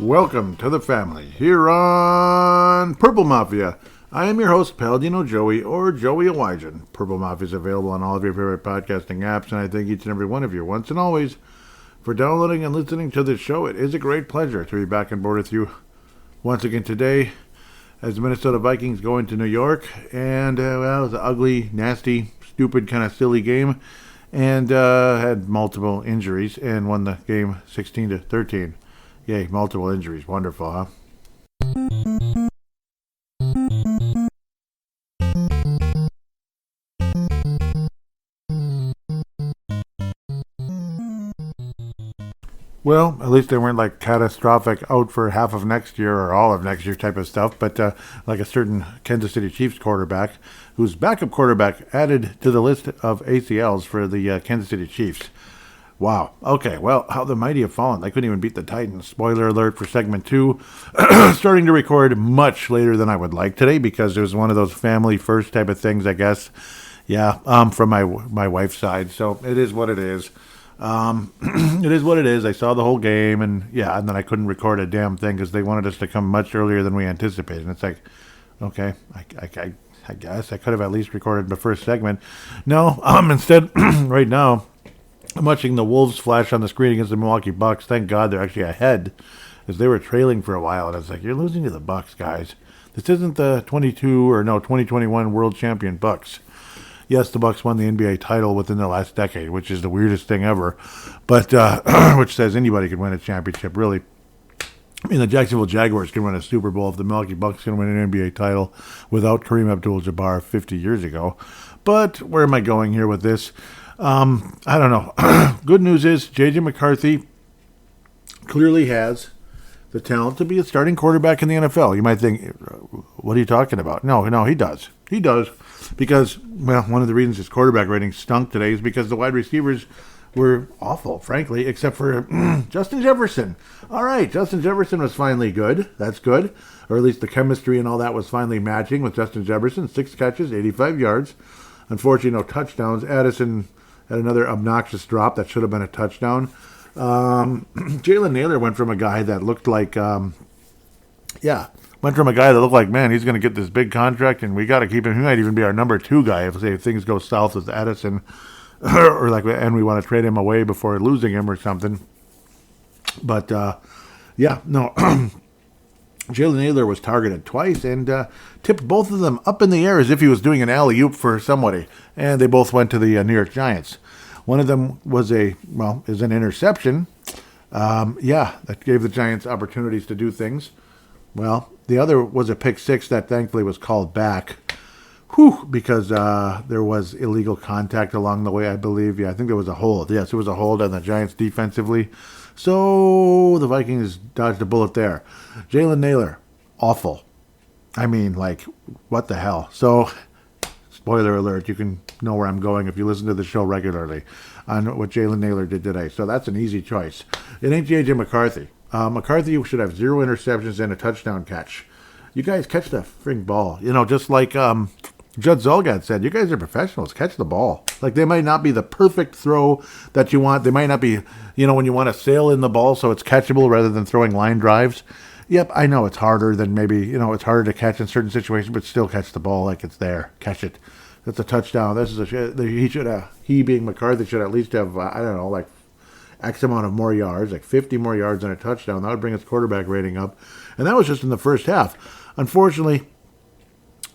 Welcome to the family here on Purple Mafia. I am your host, Paladino Joey, or Joey Awajan. Purple Mafia is available on all of your favorite podcasting apps, and I thank each and every one of you, once and always, for downloading and listening to this show. It is a great pleasure to be back on board with you once again today as the Minnesota Vikings go into New York. And, it was an ugly, nasty, stupid, kind of silly game, and had multiple injuries and won the game 16-13. Yay, multiple injuries. Wonderful, huh? Well, at least they weren't like catastrophic out for half of next year or all of next year type of stuff, but like a certain Kansas City Chiefs quarterback whose backup quarterback added to the list of ACLs for the Kansas City Chiefs. Wow. Okay, well, how the mighty have fallen. They couldn't even beat the Titans. Spoiler alert for segment 2. Starting to record much later than I would like today because it was one of those family first type of things, I guess. Yeah, from my wife's side. So it is what it is. It is what it is. I saw the whole game, and yeah, and then I couldn't record a damn thing because they wanted us to come much earlier than we anticipated. And it's like, okay, I guess I could have at least recorded the first segment. No, instead, right now, I'm watching the Wolves flash on the screen against the Milwaukee Bucks. Thank God they're actually ahead, as they were trailing for a while. And I was like, you're losing to the Bucks, guys. This isn't the 2021 World Champion Bucks. Yes, the Bucks won the NBA title within the last decade, which is the weirdest thing ever. But which says anybody can win a championship, really. I mean, the Jacksonville Jaguars can win a Super Bowl if the Milwaukee Bucks can win an NBA title without Kareem Abdul-Jabbar 50 years ago. But where am I going here with this? I don't know. Good news is JJ McCarthy clearly has the talent to be a starting quarterback in the NFL. You might think, what are you talking about? No, he does. He does because, well, one of the reasons his quarterback rating stunk today is because the wide receivers were awful, frankly, except for Justin Jefferson. All right, Justin Jefferson was finally good. That's good. Or at least the chemistry and all that was finally matching with Justin Jefferson. 6 catches, 85 yards. Unfortunately, no touchdowns. Addison had another obnoxious drop that should have been a touchdown. Jalen Naylor went from a guy that looked like, man, he's going to get this big contract and we got to keep him. He might even be our number 2 guy if, say, things go south with Addison, and we want to trade him away before losing him or something. But, Jalen Naylor was targeted twice and tipped both of them up in the air as if he was doing an alley-oop for somebody. And they both went to the New York Giants. One of them is an interception. That gave the Giants opportunities to do things. Well, the other was a pick 6 that thankfully was called back. Because there was illegal contact along the way, I believe. Yeah, I think there was a hold. Yes, it was a hold on the Giants defensively. So the Vikings dodged a bullet there. Jalen Naylor, awful. I mean, like, what the hell? So, spoiler alert, you can know where I'm going if you listen to the show regularly on what Jalen Naylor did today. So that's an easy choice. It ain't JJ McCarthy. McCarthy should have 0 interceptions and a touchdown catch. You guys catch the fring ball. You know, just like Judd Zolgad said, you guys are professionals. Catch the ball. Like, they might not be the perfect throw that you want. They might not be, when you want to sail in the ball so it's catchable rather than throwing line drives. Yep, I know it's harder than maybe, it's harder to catch in certain situations, but still catch the ball like it's there. Catch it. That's a touchdown. He being McCarthy should at least have, like X amount of more yards, like 50 more yards than a touchdown. That would bring his quarterback rating up. And that was just in the first half. Unfortunately,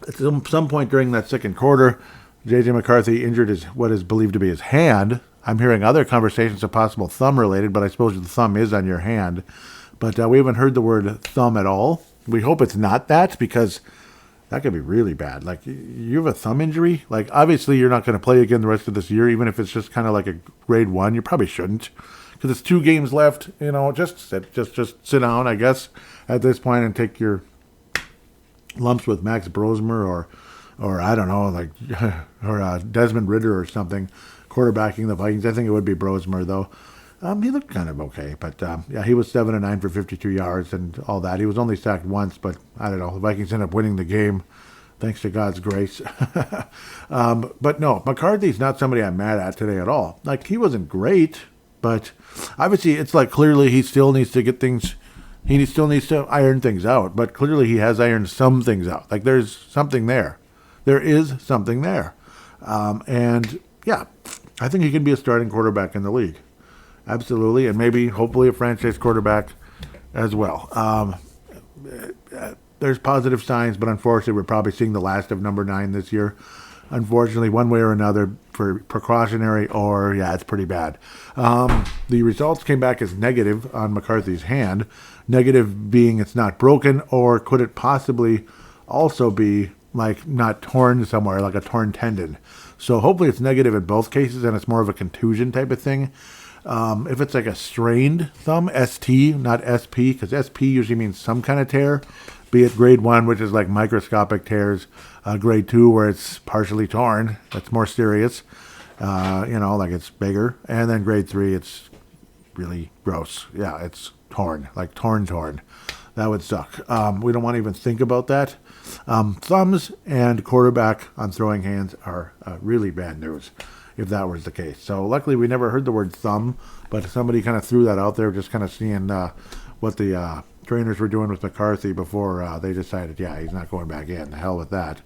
at some point during that second quarter, JJ McCarthy injured what is believed to be his hand. I'm hearing other conversations of possible thumb related, but I suppose the thumb is on your hand. But we haven't heard the word thumb at all. We hope it's not that because that could be really bad. Like, you have a thumb injury? Like, obviously you're not going to play again the rest of this year, even if it's just kind of like a grade 1. You probably shouldn't because it's 2 games left. Just sit down, I guess, at this point and take your lumps with Max Brosmer or I don't know, or Desmond Ridder or something, quarterbacking the Vikings. I think it would be Brosmer, though. He looked kind of okay, but he was 7-9 for 52 yards and all that. He was only sacked once, but I don't know. The Vikings ended up winning the game, thanks to God's grace. But no, McCarthy's not somebody I'm mad at today at all. Like, he wasn't great, but obviously it's like clearly he still needs to get things He still needs to iron things out, but clearly he has ironed some things out. Like there's something there. There is something there. And yeah, I think he can be a starting quarterback in the league. Absolutely. And maybe, hopefully, a franchise quarterback as well. There's positive signs, but unfortunately, we're probably seeing the last of number 9 this year. Unfortunately, one way or another, for precautionary or, yeah, it's pretty bad. The results came back as negative on McCarthy's hand. Negative being it's not broken, or could it possibly also be like not torn somewhere, like a torn tendon? So hopefully it's negative in both cases, and it's more of a contusion type of thing. If it's like a strained thumb, ST, not SP, because SP usually means some kind of tear, be it grade 1, which is like microscopic tears, grade 2, where it's partially torn, that's more serious, like it's bigger, and then grade 3, it's really gross. Yeah, it's torn, like torn. That would suck. We don't want to even think about that. Thumbs and quarterback on throwing hands are really bad news, if that was the case. So luckily we never heard the word thumb, but somebody kind of threw that out there, just kind of seeing what the trainers were doing with McCarthy before they decided, yeah, he's not going back in. The hell with that.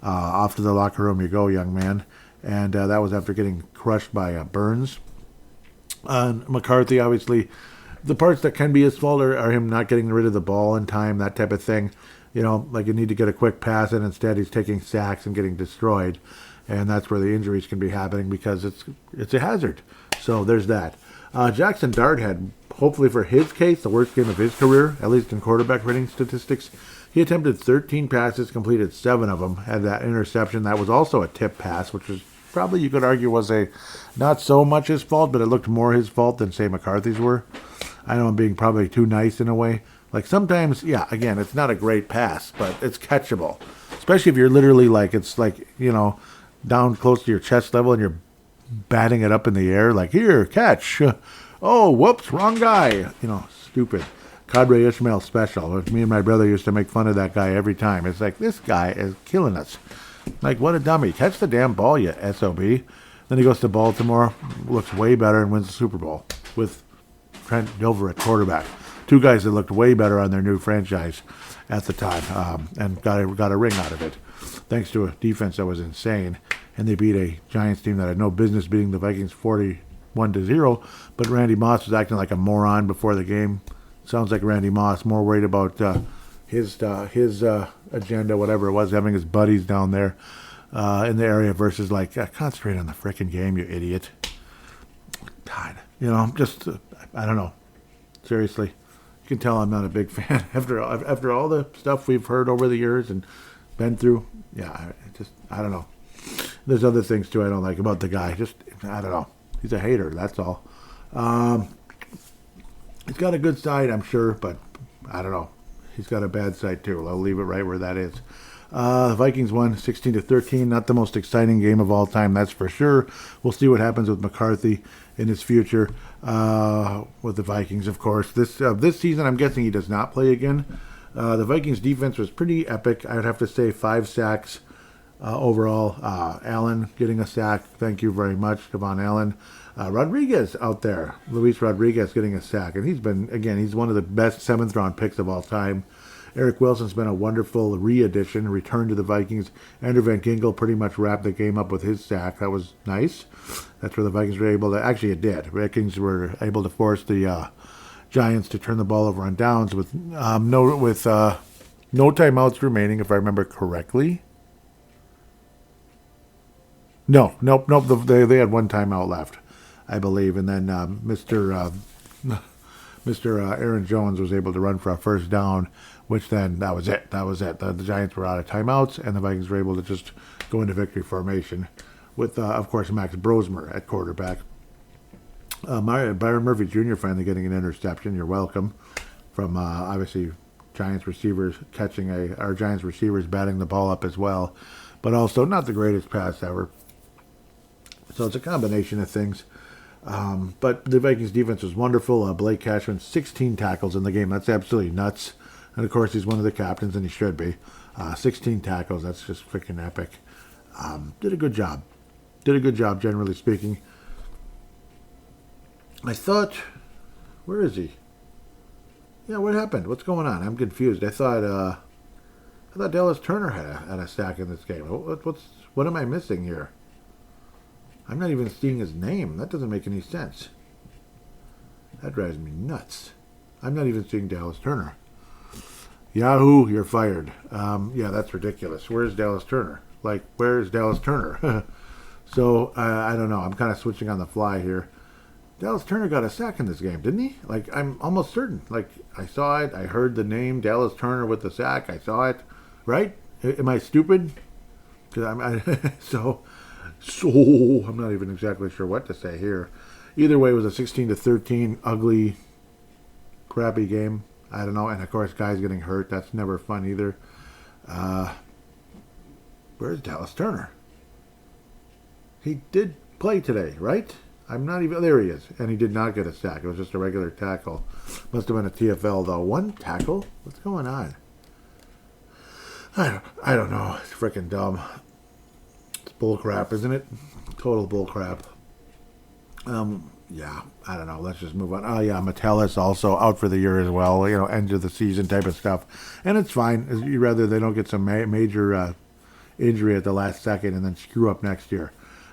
Off to the locker room you go, young man. And that was after getting crushed by Burns. McCarthy, obviously, the parts that can be his fault are him not getting rid of the ball in time, that type of thing. Like you need to get a quick pass, and instead he's taking sacks and getting destroyed. And that's where the injuries can be happening, because it's a hazard. So there's that. Jackson Dart had, hopefully for his case, the worst game of his career, at least in quarterback rating statistics. He attempted 13 passes, completed 7 of them, had that interception. That was also a tip pass, which was probably, you could argue, was a not so much his fault, but it looked more his fault than, say, McCarthy's were. I know I'm being probably too nice in a way. Like sometimes, yeah, again, it's not a great pass, but it's catchable. Especially if you're literally down close to your chest level and you're batting it up in the air, like, here, catch. Oh, whoops, wrong guy. Stupid. Cadre Ishmael special. Me and my brother used to make fun of that guy every time. It's like, this guy is killing us. Like, what a dummy. Catch the damn ball, you SOB. Then he goes to Baltimore, looks way better, and wins the Super Bowl with Trent Dilfer at quarterback. 2 guys that looked way better on their new franchise at the time, and got a ring out of it, thanks to a defense that was insane. And they beat a Giants team that had no business beating the Vikings 41-0. But Randy Moss was acting like a moron before the game. Sounds like Randy Moss, more worried about his agenda, whatever it was, having his buddies down there in the area versus concentrate on the frickin' game, you idiot. God, I don't know. Seriously. You can tell I'm not a big fan after all the stuff we've heard over the years and been through. Yeah, I don't know. There's other things too I don't like about the guy. I don't know. He's a hater. That's all. He's got a good side, I'm sure, but I don't know. He's got a bad side too. I'll leave it right where that is. The Vikings won 16-13. Not the most exciting game of all time, that's for sure. We'll see what happens with McCarthy in his future with the Vikings, of course. This season, I'm guessing he does not play again. The Vikings defense was pretty epic. I would have to say 5 sacks overall. Allen getting a sack. Thank you very much, Kevon Allen. Rodriguez out there. Luis Rodriguez getting a sack. And he's one of the best 7th-round picks of all time. Eric Wilson's been a wonderful re-addition, return to the Vikings. Andrew Van Ginkel pretty much wrapped the game up with his sack. That was nice. That's where the Vikings were able to... Actually, it did. Vikings were able to force the Giants to turn the ball over on downs with no timeouts remaining, if I remember correctly. Nope. They had 1 timeout left, I believe. And then Mr. Aaron Jones was able to run for a first down, which then that was it. The Giants were out of timeouts, and the Vikings were able to just go into victory formation with, of course, Max Brosmer at quarterback. Byron Murphy Jr. finally getting an interception. You're welcome. From, obviously, Giants receivers Giants receivers batting the ball up as well. But also not the greatest pass ever. So it's a combination of things. But the Vikings defense was wonderful. Blake Cashman, 16 tackles in the game. That's absolutely nuts. And, of course, he's one of the captains, and he should be. 16 tackles, that's just freaking epic. Did a good job. Generally speaking. I thought, where is he? Yeah, what happened? What's going on? I'm confused. I thought Dallas Turner had a sack in this game. What am I missing here? I'm not even seeing his name. That doesn't make any sense. That drives me nuts. I'm not even seeing Dallas Turner. Yahoo, you're fired. Yeah, that's ridiculous. Where's Dallas Turner? Like, where's Dallas Turner? So, I don't know. I'm kind of switching on the fly here. Dallas Turner got a sack in this game, didn't he? Like, I'm almost certain. Like, I saw it. I heard the name Dallas Turner with the sack. I saw it. Right? Am I stupid? So I'm not even exactly sure what to say here. Either way, it was a 16-13 ugly, crappy game. I don't know. And of course, guys getting hurt. That's never fun either. Where's Dallas Turner? He did play today, right? I'm not even... There he is. And he did not get a sack. It was just a regular tackle. Must have been a TFL, though. One tackle? What's going on? I don't know. It's freaking dumb. It's bull crap, isn't it? Total bull crap. Yeah, I don't know. Let's just move on. Oh, yeah, Metellus also out for the year as well. End of the season type of stuff. And it's fine. You'd rather they don't get some major injury at the last second and then screw up next year.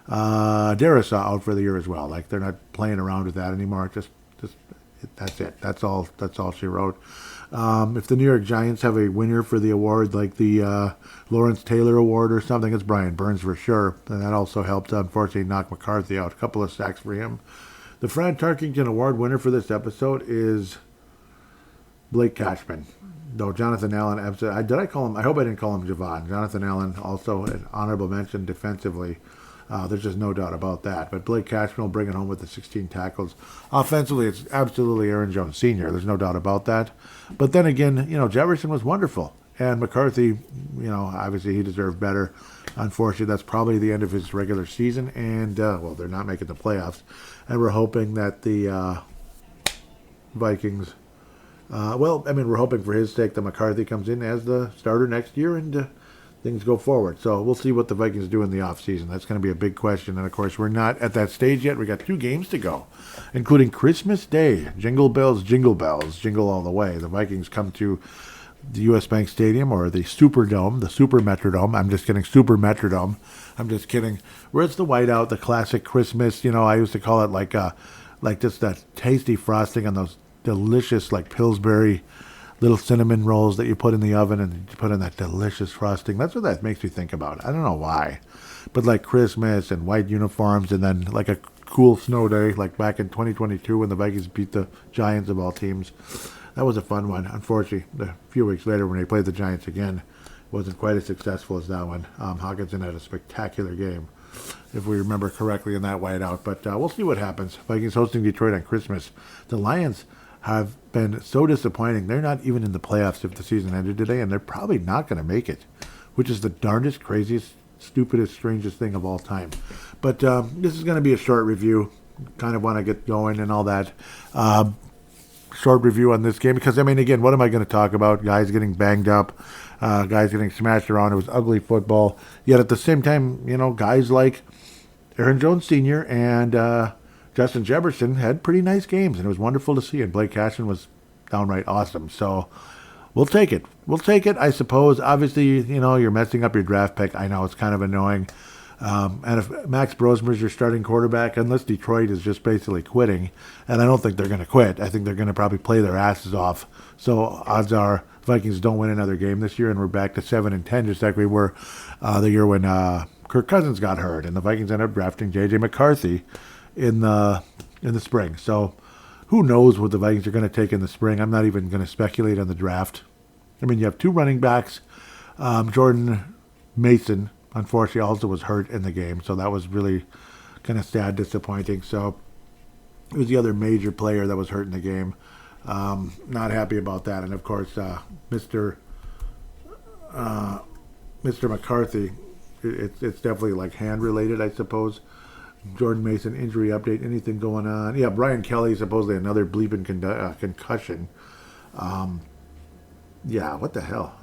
Darrisaw out for the year as well. Like, they're not playing around with that anymore. Just that's it. That's all she wrote. If the New York Giants have a winner for the award, like the Lawrence Taylor Award or something, it's Brian Burns for sure. And that also helped, unfortunately, knock McCarthy out. A couple of sacks for him. The Fran Tarkington Award winner for this episode is Blake Cashman. Though Jonathan Allen, did I call him? I hope I didn't call him Javon. Jonathan Allen also an honorable mention defensively. There's just no doubt about that. But Blake Cashman will bring it home with the 16 tackles. Offensively, it's absolutely Aaron Jones Sr. There's no doubt about that. But then again, Jefferson was wonderful. And McCarthy, obviously he deserved better. Unfortunately, that's probably the end of his regular season. And, they're not making the playoffs. And we're hoping that the Vikings, we're hoping for his sake that McCarthy comes in as the starter next year and things go forward. So we'll see what the Vikings do in the offseason. That's going to be a big question. And, of course, we're not at that stage yet. We got 2 games to go, including Christmas Day. Jingle bells, jingle all the way. The Vikings come to the U.S. Bank Stadium or the Superdome, the Super Metrodome. I'm just kidding, Super Metrodome. I'm just kidding. Where it's the whiteout, the classic Christmas. I used to call it like just that tasty frosting on those delicious, like Pillsbury little cinnamon rolls that you put in the oven and you put in that delicious frosting. That's what that makes me think about. I don't know why. But like Christmas and white uniforms and then like a cool snow day like back in 2022 when the Vikings beat the Giants of all teams. That was a fun one. Unfortunately, a few weeks later when they played the Giants again, it wasn't quite as successful as that one. Hawkinson had a spectacular game, if we remember correctly, in that whiteout. But we'll see what happens. Vikings hosting Detroit on Christmas. The Lions have been so disappointing. They're not even in the playoffs if the season ended today, and they're probably not going to make it, which is the darndest, craziest, stupidest, strangest thing of all time. But this is going to be a short review. Kind of want to get going and all that. Short review on this game because, again, what am I going to talk about? Guys getting banged up, guys getting smashed around. It was ugly football. Yet at the same time, guys like Aaron Jones Sr. and Justin Jefferson had pretty nice games, and it was wonderful to see. And Blake Cashman was downright awesome. So we'll take it. We'll take it, I suppose. Obviously, you're messing up your draft pick. I know it's kind of annoying. And if Max Brosmer's your starting quarterback, unless Detroit is just basically quitting, and I don't think they're going to quit. I think they're going to probably play their asses off. So odds are Vikings don't win another game this year, and we're back to 7-10, just like we were the year when Kirk Cousins got hurt, and the Vikings ended up drafting JJ McCarthy in the spring. So who knows what the Vikings are going to take in the spring. I'm not even going to speculate on the draft. You have 2 running backs. Jordan Mason, unfortunately, also was hurt in the game, so that was really kind of sad, disappointing. So it was the other major player that was hurt in the game. Not happy about that. And, of course, Mr. McCarthy, it's definitely like hand-related, I suppose. Jordan Mason injury update, anything going on? Yeah, Brian Kelly, supposedly another bleeping concussion. Yeah, what the hell?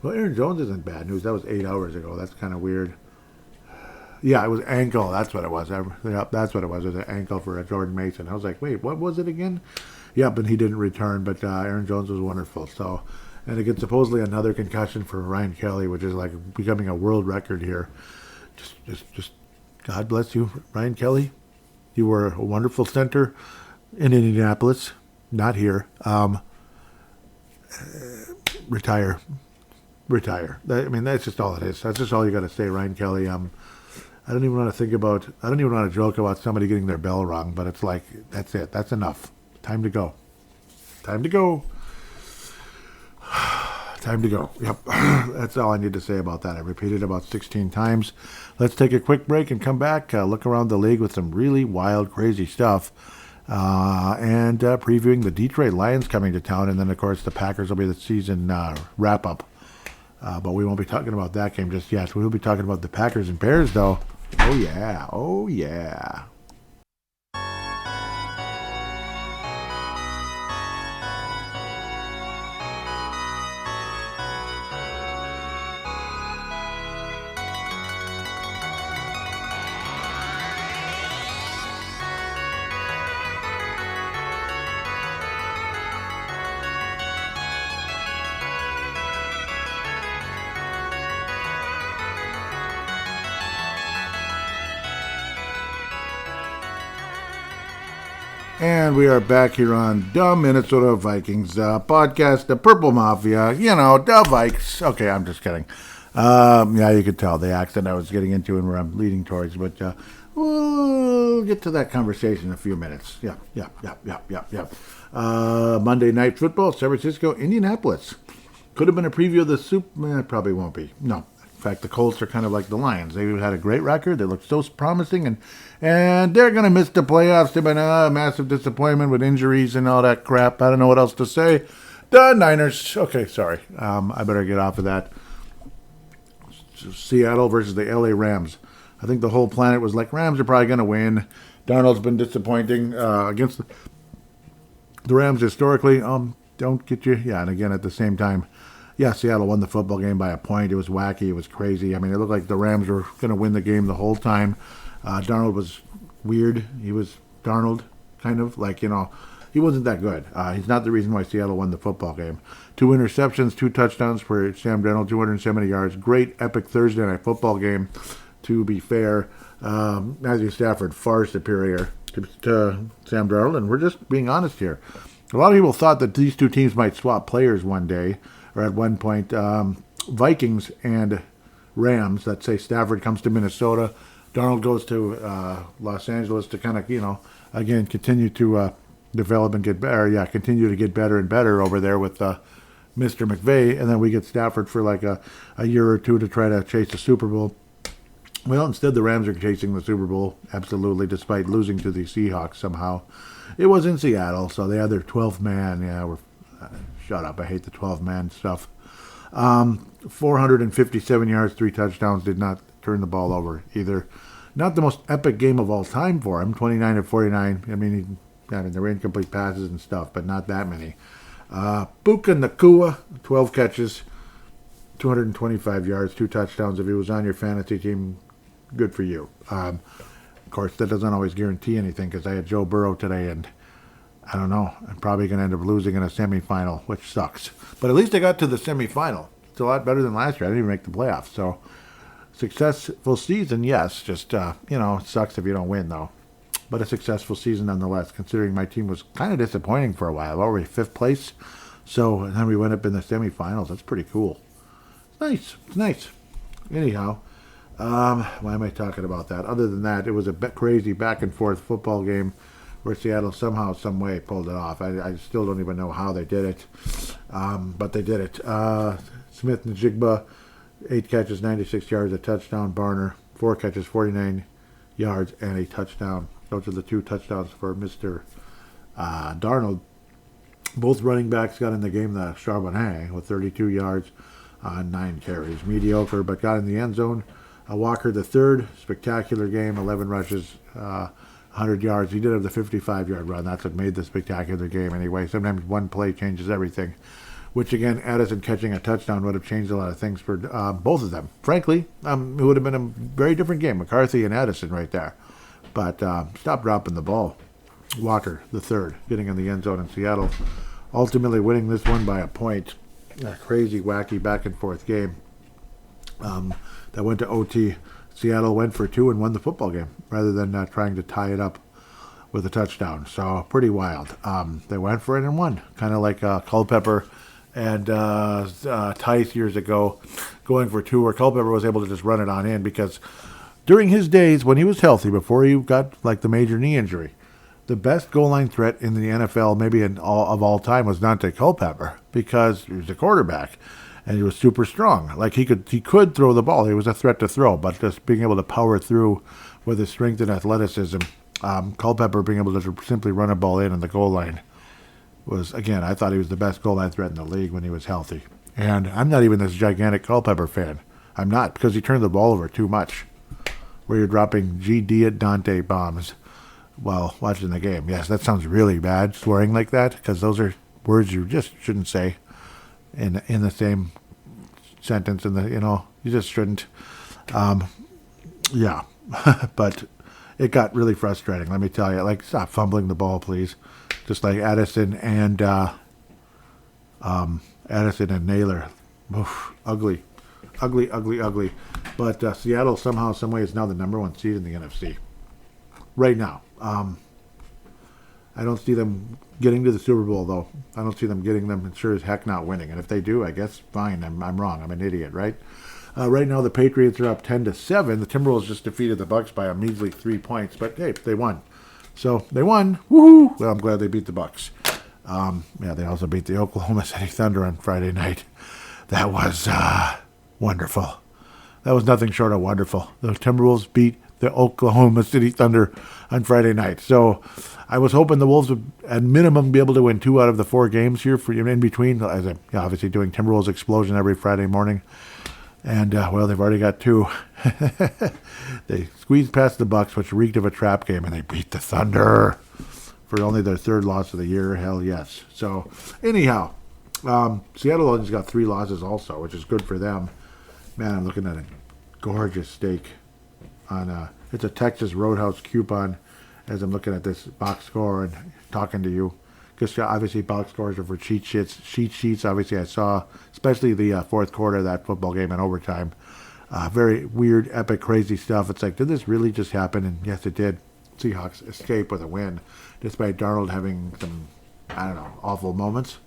Well, Aaron Jones isn't bad news. That was 8 hours ago. That's kind of weird. Yeah, it was ankle. That's what it was. That's what it was. It was an ankle for Jordan Mason. I was like, wait, what was it again? Yep, and he didn't return, but Aaron Jones was wonderful. So, and again, supposedly another concussion for Ryan Kelly, which is like becoming a world record here. Just God bless you, Ryan Kelly. You were a wonderful center in Indianapolis, not here. Retire. I mean, that's just all it is. That's just all you got to say, Ryan Kelly. I don't even want to joke about somebody getting their bell rung, but it's like, that's it. That's enough. Time to go. Time to go. Time to go. Yep. That's all I need to say about that. I repeated about 16 times. Let's take a quick break and come back, look around the league with some really wild, crazy stuff, and previewing the Detroit Lions coming to town. And then, of course, the Packers will be the season wrap-up. But we won't be talking about that game just yet. We will be talking about the Packers and Bears, though. Oh, yeah. Oh, yeah. And we are back here on the Minnesota Vikings podcast, the Purple Mafia, the Vikes. Okay, I'm just kidding. Yeah, you could tell the accent I was getting into and where I'm leading towards, but we'll get to that conversation in a few minutes. Yeah. Monday Night Football, San Francisco, Indianapolis. Could have been a preview of the Super. Probably won't be. No. In fact, the Colts are kind of like the Lions. They had a great record. They look so promising, and they're going to miss the playoffs. They've been a massive disappointment with injuries and all that crap. I don't know what else to say. The Niners. Okay, sorry. I better get off of that. Seattle versus the LA Rams. I think the whole planet was like, Rams are probably going to win. Darnold's been disappointing against the Rams historically. Don't get you. Yeah, and again, at the same time, yeah, Seattle won the football game by a point. It was wacky. It was crazy. I mean, it looked like the Rams were going to win the game the whole time. Darnold was weird. He was Darnold, kind of. Like, he wasn't that good. He's not the reason why Seattle won the football game. 2 interceptions, 2 touchdowns for Sam Darnold, 270 yards. Great, epic Thursday night football game, to be fair. Matthew Stafford, far superior to Sam Darnold. And we're just being honest here. A lot of people thought that these two teams might swap players one day. Or at one point, Vikings and Rams. Let's say Stafford comes to Minnesota, Darnold goes to Los Angeles to kind of, again, continue to develop and get better. Yeah, continue to get better and better over there with Mr. McVay. And then we get Stafford for like a year or two to try to chase the Super Bowl. Well, instead the Rams are chasing the Super Bowl, absolutely, despite losing to the Seahawks somehow. It was in Seattle, so they had their 12th man. Yeah, shut up. I hate the 12-man stuff. 457 yards, 3 touchdowns, did not turn the ball over either. Not the most epic game of all time for him, 29 of 49. I mean, there were incomplete passes and stuff, but not that many. Puka Nacua, 12 catches, 225 yards, 2 touchdowns. If he was on your fantasy team, good for you. Of course, that doesn't always guarantee anything because I had Joe Burrow today, and I don't know. I'm probably going to end up losing in a semifinal, which sucks. But at least I got to the semifinal. It's a lot better than last year. I didn't even make the playoffs. So, successful season, yes. Just, it sucks if you don't win, though. But a successful season nonetheless, considering my team was kind of disappointing for a while. What were we, 5th place? So, and then we went up in the semifinals. That's pretty cool. It's nice. Anyhow, why am I talking about that? Other than that, it was a crazy back-and-forth football game where Seattle somehow, some way pulled it off. I still don't even know how they did it, but they did it. Smith and Jigba, 8 catches, 96 yards, a touchdown. Barner, 4 catches, 49 yards, and a touchdown. Those are the 2 touchdowns for Mr. Darnold. Both running backs got in the game, the Charbonnet, with 32 yards on 9 carries. Mediocre, but got in the end zone. Walker, the 3rd, spectacular game, 11 rushes, 100 yards. He did have the 55-yard run. That's what made the spectacular game anyway. Sometimes one play changes everything, which, again, Addison catching a touchdown would have changed a lot of things for both of them. Frankly, it would have been a very different game. McCarthy and Addison right there. But stop dropping the ball. Walker, the third, getting in the end zone in Seattle, ultimately winning this one by a point. A crazy, wacky, back-and-forth game that went to OT. Seattle went for two and won the football game rather than trying to tie it up with a touchdown. So pretty wild. They went for it and won, kind of like Culpepper and Tice years ago, going for two, where Culpepper was able to just run it on in because during his days when he was healthy, before he got like the major knee injury, the best goal line threat in the NFL, maybe of all time, was Dante Culpepper because he was a quarterback and he was super strong. Like he could throw the ball. He was a threat to throw, but just being able to power through with his strength and athleticism, Culpepper being able to simply run a ball in on the goal line was, again, I thought he was the best goal line threat in the league when he was healthy. And I'm not even this gigantic Culpepper fan. I'm not, because he turned the ball over too much, where you're dropping GD at Dante bombs while watching the game. Yes, that sounds really bad, swearing like that, because those are words you just shouldn't say in the same sentence. You just shouldn't. Yeah, but it got really frustrating. Let me tell you. Like, stop fumbling the ball, please. Just like Addison and Naylor. Oof, ugly. But Seattle somehow, some way, is now the number one seed in the NFC right now. I don't see them getting to the Super Bowl, though. I don't see them getting them, and sure as heck not winning. And if they do, I guess fine. I'm wrong. I'm an idiot, right? Right now, the Patriots are up 10-7. The Timberwolves just defeated the Bucks by a measly 3 points, but hey, they won. So they won. Woohoo! Well, I'm glad they beat the Bucks. They also beat the Oklahoma City Thunder on Friday night. That was wonderful. That was nothing short of wonderful. The Timberwolves beat the Oklahoma City Thunder on Friday night. So I was hoping the Wolves would, at minimum, be able to win 2 out of the 4 games here for in between, as I'm obviously doing Timberwolves Explosion every Friday morning. And, they've already got 2. They squeezed past the Bucks, which reeked of a trap game, and they beat the Thunder for only their 3rd loss of the year. Hell yes. So, anyhow, Seattle only's got 3 losses also, which is good for them. Man, I'm looking at a gorgeous steak on it's a Texas Roadhouse coupon as I'm looking at this box score and talking to you. Because obviously box scores are for cheat sheets. Obviously I saw, especially the fourth quarter of that football game in overtime. Very weird, epic, crazy stuff. It's like, did this really just happen? And yes, it did. Seahawks escape with a win, despite Darnold having some, awful moments.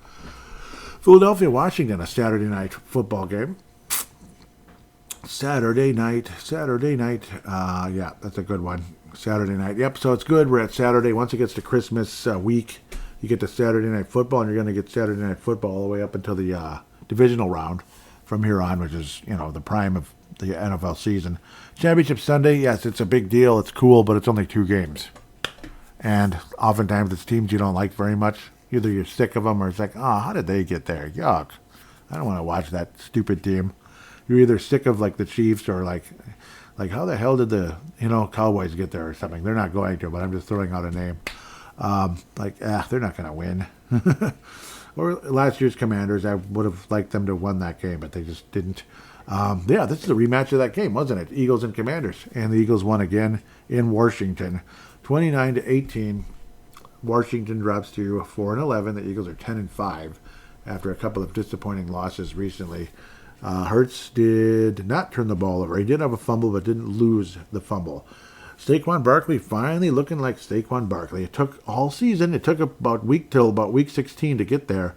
Philadelphia, Washington, a Saturday night football game. Saturday night. Yeah, that's a good one. Saturday night. Yep, so it's good. We're at Saturday. Once it gets to Christmas week, you get to Saturday Night Football, and you're going to get Saturday Night Football all the way up until the divisional round from here on, which is, the prime of the NFL season. Championship Sunday, yes, it's a big deal. It's cool, but it's only 2 games. And oftentimes it's teams you don't like very much. Either you're sick of them or it's like, how did they get there? Yuck. I don't want to watch that stupid team. You're either sick of, like, the Chiefs or, like how the hell did the, Cowboys get there or something? They're not going to, but I'm just throwing out a name. They're not going to win. Or last year's Commanders, I would have liked them to have won that game, but they just didn't. This is a rematch of that game, wasn't it? Eagles and Commanders. And the Eagles won again in Washington. 29-18. Washington drops to 4-11. The Eagles are 10-5 after a couple of disappointing losses recently. Hurts did not turn the ball over. He did have a fumble, but didn't lose the fumble. Saquon Barkley finally looking like Saquon Barkley. It took all season. It took about week 16 to get there.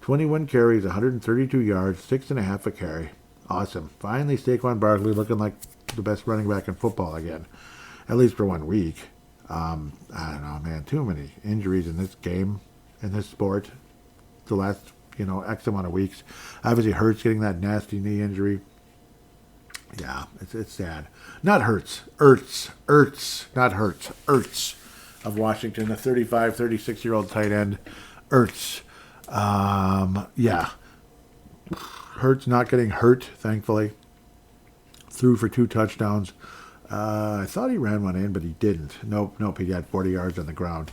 21 carries, 132 yards, 6.5 a carry. Awesome. Finally, Saquon Barkley looking like the best running back in football again, at least for 1 week. I don't know, man. Too many injuries in this game, in this sport. The last, X amount of weeks. Obviously, Hurts getting that nasty knee injury. Yeah, it's sad. Not Hurts. Ertz. Not Hurts. Ertz of Washington, a 36-year-old tight end. Ertz. Yeah. Hurts not getting hurt, thankfully. Threw for 2 touchdowns. I thought he ran one in, but he didn't. Nope, he had 40 yards on the ground.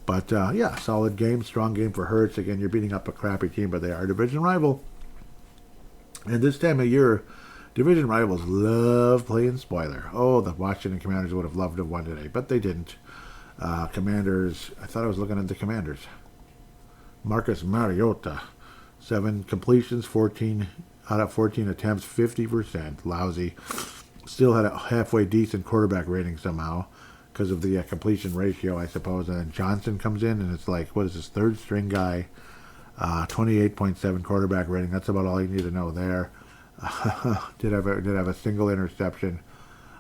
But, solid game, strong game for Hurts. Again, you're beating up a crappy team, but they are a division rival. And this time of year, division rivals love playing spoiler. Oh, the Washington Commanders would have loved to have won today, but they didn't. Commanders, I thought I was looking at the Commanders. Marcus Mariota, 7 completions, 14 out of 14 attempts, 50%. Lousy. Still had a halfway decent quarterback rating somehow because of the completion ratio, I suppose. And then Johnson comes in, and it's like, what is this, third string guy? 28.7 quarterback rating. That's about all you need to know there. Did have a single interception.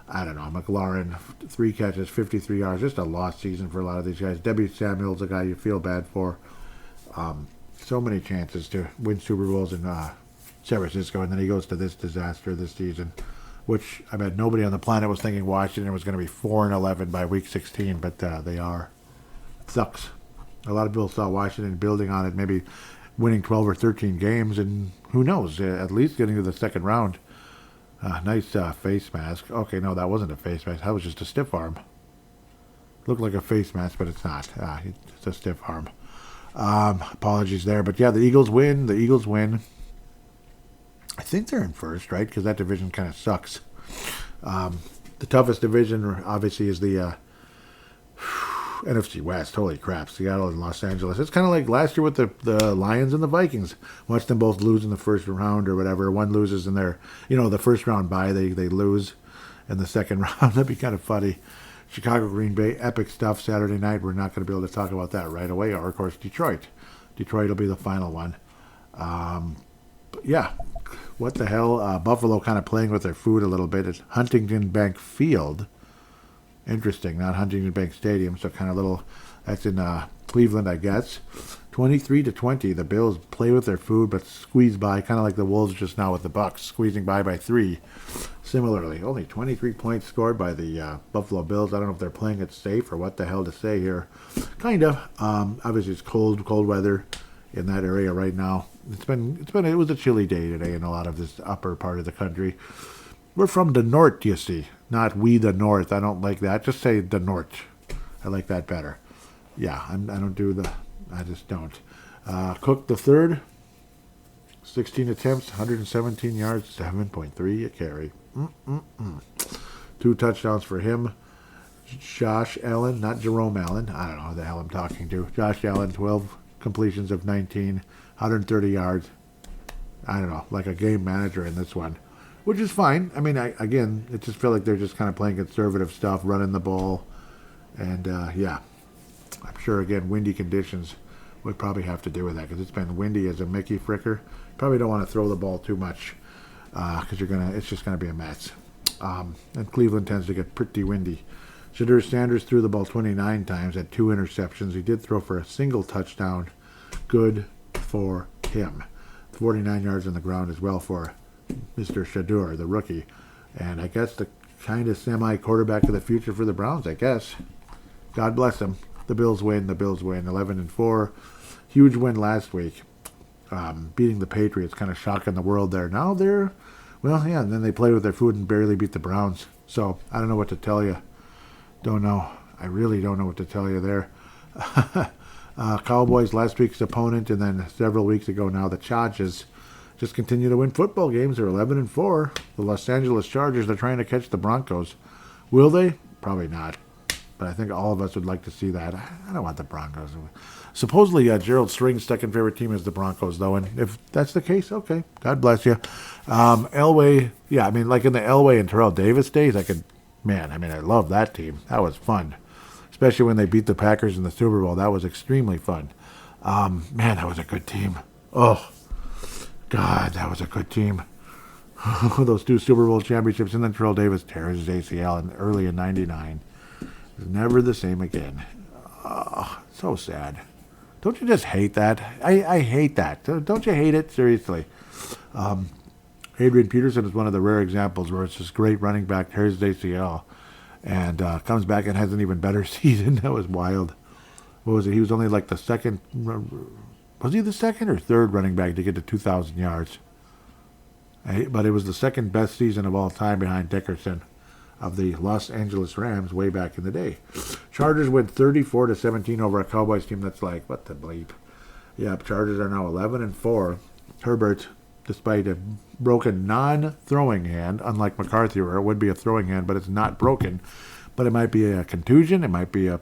I don't know. McLaurin, 3 catches, 53 yards. Just a lost season for a lot of these guys. Debbie Samuel's a guy you feel bad for. So many chances to win Super Bowls in San Francisco, and then he goes to this disaster this season, which I bet nobody on the planet was thinking Washington was going to be 4-11 by Week 16, but they are. It sucks. A lot of people saw Washington building on it, maybe winning 12 or 13 games, and who knows, at least getting to the second round. Nice face mask. Okay, no, that wasn't a face mask. That was just a stiff arm. Looked like a face mask, but it's not. It's a stiff arm. Apologies there. But yeah, the Eagles win. I think they're in first, right? Because that division kind of sucks. The toughest division, obviously, is the NFC West. Holy crap. Seattle and Los Angeles. It's kind of like last year with the Lions and the Vikings. Watch them both lose in the first round or whatever. One loses in their, the first round bye. They lose in the second round. That'd be kind of funny. Chicago, Green Bay, epic stuff Saturday night. We're not going to be able to talk about that right away. Or, of course, Detroit. Detroit will be the final one. But yeah, what the hell? Buffalo kind of playing with their food a little bit. It's Huntington Bank Field. Interesting, not Huntington Bank Stadium, so kind of little. That's in Cleveland, I guess. 23-20. The Bills play with their food, but squeeze by, kind of like the Wolves just now with the Bucks, squeezing by 3. Similarly, only 23 points scored by the Buffalo Bills. I don't know if they're playing it safe or what the hell to say here. Kind of. Obviously, it's cold weather in that area right now. It was a chilly day today in a lot of this upper part of the country. We're from the north, you see. Not we the north. I don't like that. Just say the north. I like that better. Yeah, I just don't. Cook the third. 16 attempts, 117 yards, 7.3 a carry. 2 touchdowns for him. Josh Allen, not Jerome Allen. I don't know who the hell I'm talking to. Josh Allen, 12 completions of 19, 130 yards. I don't know, like a game manager in this one, which is fine. I mean, it just feel like they're just kind of playing conservative stuff, running the ball. And, yeah, I'm sure, again, windy conditions would probably have to do with that because it's been windy as a Mickey fricker. Probably don't want to throw the ball too much because it's just going to be a mess. And Cleveland tends to get pretty windy. Shadur Sanders threw the ball 29 times, had 2 interceptions. He did throw for a single touchdown. Good for him. 49 yards on the ground as well for Mr. Shadur, the rookie. And I guess the kind of semi-quarterback of the future for the Browns, I guess. God bless them. The Bills win. 11-4. Huge win last week. Beating the Patriots, kind of shocking the world there. Now they're, and then they played with their food and barely beat the Browns. So I don't know what to tell you. Don't know. I really don't know what to tell you there. Cowboys, last week's opponent, and then several weeks ago now, the Chargers just continue to win football games. They're 11-4. The Los Angeles Chargers, they're trying to catch the Broncos. Will they? Probably not. But I think all of us would like to see that. I don't want the Broncos. Supposedly, Gerald String's second favorite team is the Broncos, though. And if that's the case, okay. God bless you. Elway, like in the Elway and Terrell Davis days, I love that team. That was fun. Especially when they beat the Packers in the Super Bowl. That was extremely fun. That was a good team. Oh, God, that was a good team. Those 2 Super Bowl championships, and then Terrell Davis tears his ACL early in 99. Never the same again. Oh, so sad. Don't you just hate that? I hate that. Don't you hate it? Seriously. Adrian Peterson is one of the rare examples where it's this great running back, tears his ACL, and comes back and has an even better season. That was wild. What was it? He was only like the second. Was he the second or third running back to get to 2,000 yards? But it was the second best season of all time behind Dickerson of the Los Angeles Rams way back in the day. Chargers win 34-17 over a Cowboys team that's like, what the bleep. Yep, Chargers are now 11-4. Herbert, despite a broken non-throwing hand, unlike McCarthy where it would be a throwing hand, but it's not broken, but it might be a contusion. It might be a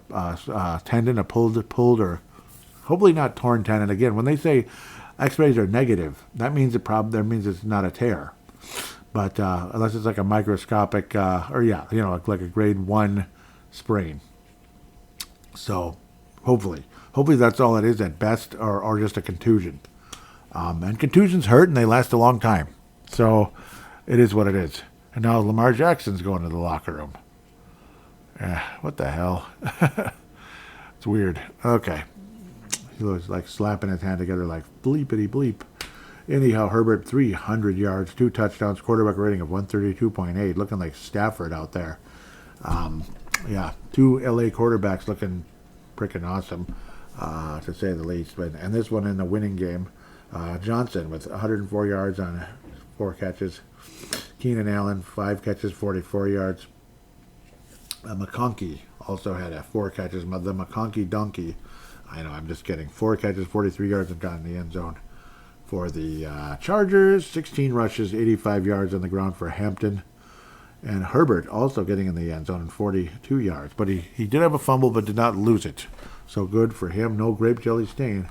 tendon, a pulled, or hopefully not torn tendon. Again, when they say X-rays are negative, that means that means it's not a tear. But unless it's like a microscopic, like a grade 1 sprain. So hopefully that's all it is at best, or just a contusion. And contusions hurt and they last a long time. So it is what it is. And now Lamar Jackson's going to the locker room. What the hell? It's weird. Okay. He was like slapping his hand together like bleepity bleep. Anyhow, Herbert, 300 yards, 2 touchdowns, quarterback rating of 132.8, looking like Stafford out there. 2 LA quarterbacks looking freaking awesome, to say the least. And this one in the winning game, Johnson with 104 yards on 4 catches. Keenan Allen, 5 catches, 44 yards. McConkey also had 4 catches. The McConkey donkey. I know, I'm just kidding. 4 catches, 43 yards, and got in the end zone. For the Chargers, 16 rushes, 85 yards on the ground for Hampton. And Herbert also getting in the end zone, 42 yards. But he did have a fumble, but did not lose it. So good for him. No grape jelly stain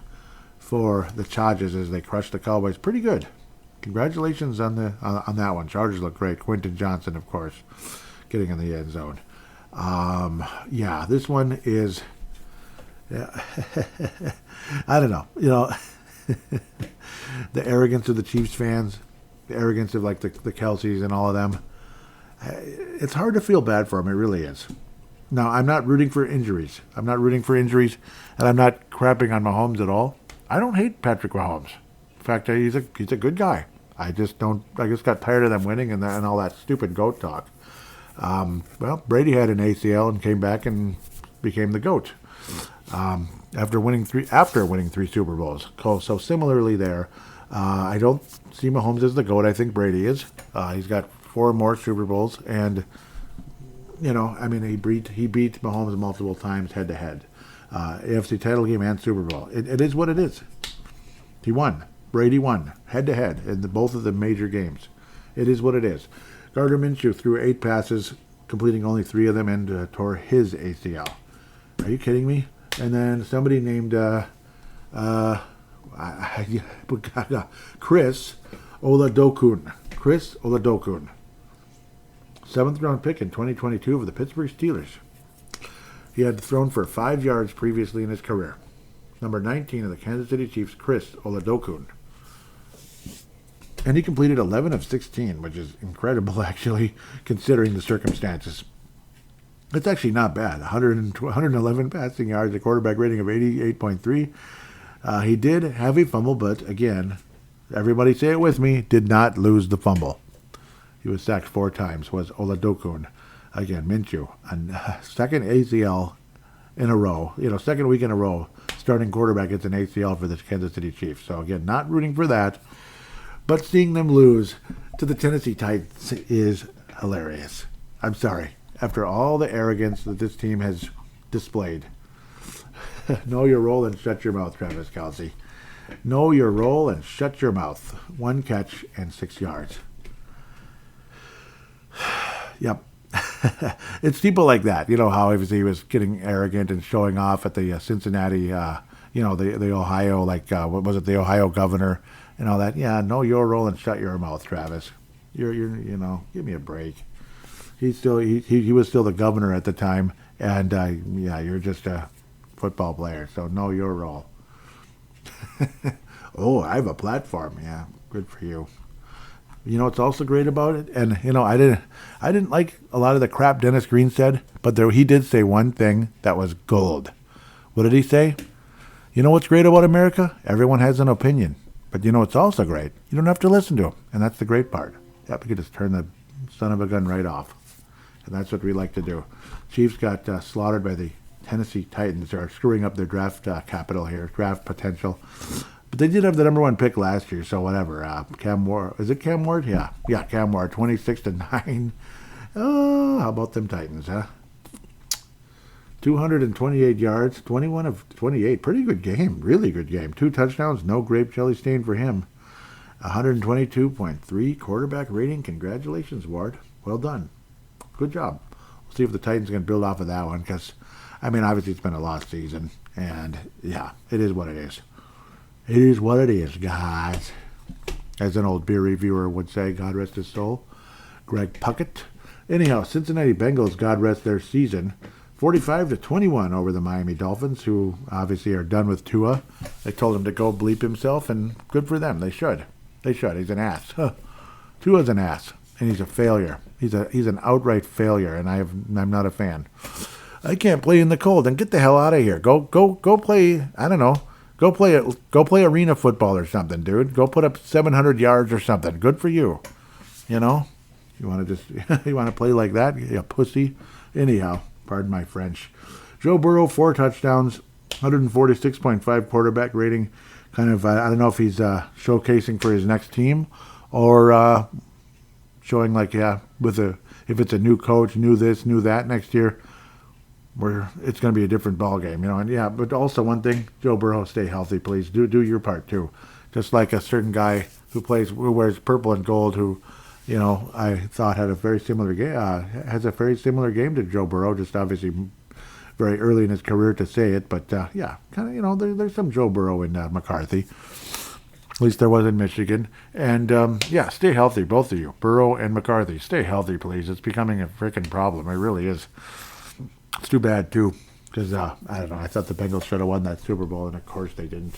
for the Chargers as they crushed the Cowboys. Pretty good. Congratulations on that one. Chargers look great. Quentin Johnson, of course, getting in the end zone. This one is... I don't know. The arrogance of the Chiefs fans, the arrogance of like the Kelseys and all of them. It's hard to feel bad for them. It really is. Now, I'm not rooting for injuries. And I'm not crapping on Mahomes at all. I don't hate Patrick Mahomes. In fact, he's a good guy. I just got tired of them winning and all that stupid GOAT talk. Brady had an ACL and came back and became the GOAT. After winning 3 Super Bowls. So similarly there, I don't see Mahomes as the GOAT. I think Brady is. He's got 4 more Super Bowls, and he beat Mahomes multiple times head to head, AFC title game and Super Bowl. It is what it is. He won. Brady won head to head in both of the major games. It is what it is. Gardner Minshew threw 8 passes, completing only 3 of them, and tore his ACL. Are you kidding me? And then somebody named Chris Oladokun. 7th round pick in 2022 of the Pittsburgh Steelers. He had thrown for 5 yards previously in his career. Number 19 of the Kansas City Chiefs, Chris Oladokun. And he completed 11 of 16, which is incredible, actually, considering the circumstances. It's actually not bad. 111 passing yards, a quarterback rating of 88.3. He did have a fumble, but again, everybody say it with me, did not lose the fumble. He was sacked 4 times, was Oladokun. Again, Minshew. And second ACL in a row, second week in a row, starting quarterback gets an ACL for the Kansas City Chiefs. So again, not rooting for that, but seeing them lose to the Tennessee Titans is hilarious. I'm sorry. After all the arrogance that this team has displayed. Know your role and shut your mouth, Travis Kelce. Know your role and shut your mouth. 1 catch and 6 yards. Yep. It's people like that. You know how he was getting arrogant and showing off at the Cincinnati, the Ohio, what was it, the Ohio governor and all that. Yeah, know your role and shut your mouth, Travis. You're give me a break. He was still the governor at the time, and you're just a football player, so know your role. Oh, I have a platform. Yeah, good for you. You know what's also great about it? And I didn't like a lot of the crap Dennis Green said, but he did say one thing that was gold. What did he say? You know what's great about America? Everyone has an opinion. But you know what's also great? You don't have to listen to them, and that's the great part. Yep, you can just turn the son of a gun right off. And that's what we like to do. Chiefs got slaughtered by the Tennessee Titans. They're screwing up their draft capital here, draft potential. But they did have the number 1 pick last year, so whatever. Cam Ward. Is it Cam Ward? Yeah, Cam Ward, 26-9. Oh, how about them Titans, huh? 228 yards, 21 of 28. Pretty good game, really good game. 2 touchdowns, no grape jelly stain for him. 122.3 quarterback rating. Congratulations, Ward. Well done. Good job. See if the Titans can build off of that one, because, I mean, obviously it's been a lost season, and, yeah, it is what it is. It is what it is, guys. As an old beer reviewer would say, God rest his soul, Greg Puckett. Anyhow, Cincinnati Bengals, God rest their season, 45-21 over the Miami Dolphins, who obviously are done with Tua. They told him to go bleep himself, and good for them. They should. They should. He's an ass. Tua's an ass, and he's a failure. He's an outright failure, and I'm not a fan. I can't play in the cold. Then get the hell out of here. Go play. I don't know. Go play arena football or something, dude. Go put up 700 yards or something. Good for you. You know, you want to just you want to play like that, you pussy. Anyhow, pardon my French. Joe Burrow, 4 touchdowns, 146.5 quarterback rating. Kind of, I don't know if he's showcasing for his next team or showing like, yeah, if it's a new coach, new this, new that next year, where it's going to be a different ball game, you know. And yeah, but also one thing, Joe Burrow, stay healthy, please. Do your part too. Just like a certain guy who wears purple and gold, who, you know, I thought had a very similar game, has a very similar game to Joe Burrow. Just obviously very early in his career to say it, but yeah, kind of, you know, there's some Joe Burrow in McCarthy. At least there was in Michigan. And yeah, stay healthy, both of you, Burrow and McCarthy. Stay healthy, please. It's becoming a freaking problem. It really is. It's too bad, too, because, I don't know, I thought the Bengals should have won that Super Bowl, and of course they didn't.